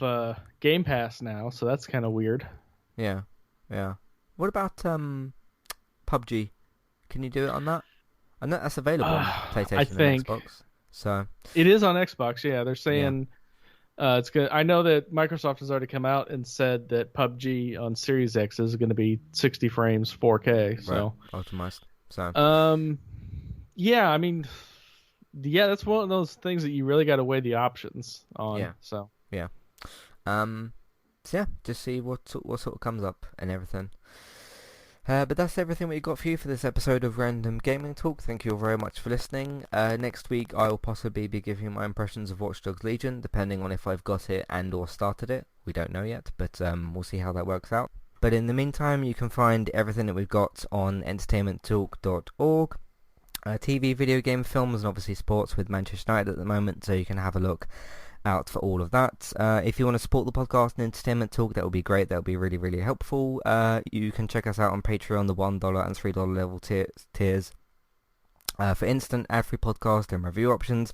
Game Pass now, so that's kind of weird. Yeah. What about PUBG? Can you do it on that? I know that's available on PlayStation and Xbox. So it is on Xbox. Yeah, they're saying it's good. I know that Microsoft has already come out and said that PUBG on Series X is going to be 60 frames, 4K. So optimized. So yeah, I mean, yeah, that's one of those things that you really got to weigh the options on. Yeah. So yeah. So yeah, just see what sort of comes up and everything. But that's everything we got for you for this episode of Random Gaming Talk. Thank you all very much for listening. Next week I will possibly be giving my impressions of Watch Dogs Legion, depending on if I've got it and or started it. We don't know yet, but we'll see how that works out. But in the meantime, you can find everything that we've got on entertainmenttalk.org. TV, video game, films, and obviously sports with Manchester United at the moment, so you can have a look out for all of that. If you want to support the podcast and Entertainment Talk, that would be great. That would be really, really helpful. You can check us out on Patreon, the $1 and $3 level tiers for instant ad-free podcast and review options.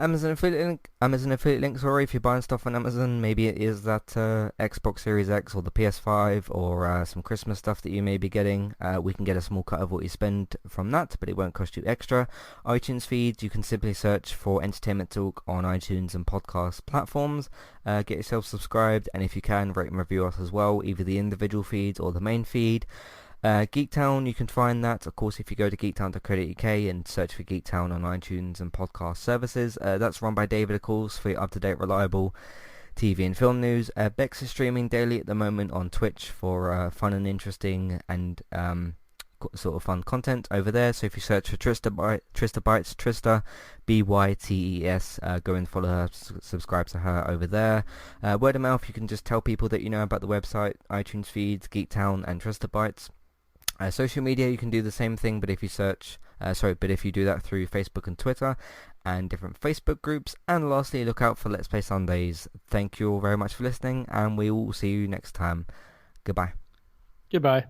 Amazon affiliate link, sorry, if you're buying stuff on Amazon, maybe it is that Xbox Series X or the PS5 or some Christmas stuff that you may be getting. We can get a small cut of what you spend from that, but it won't cost you extra. iTunes feeds, you can simply search for Entertainment Talk on iTunes and podcast platforms. Get yourself subscribed, and if you can, rate and review us as well, either the individual feeds or the main feed. Geektown, you can find that, of course, if you go to geektown.co.uk and search for Geektown on iTunes and podcast services. That's run by David, of course, for your up-to-date, reliable TV and film news. Bex is streaming daily at the moment on Twitch for fun and interesting and sort of fun content over there. So if you search for Trista Bytes, Trista, B-Y-T-E-S, go and follow her, subscribe to her over there. Word of mouth, you can just tell people that you know about the website, iTunes feeds, Geektown, and Trista Bytes. Social media, you can do the same thing, but if you do that through Facebook and Twitter and different Facebook groups. And lastly, look out for Let's Play Sundays. Thank you all very much for listening, and we will see you next time. Goodbye. Goodbye.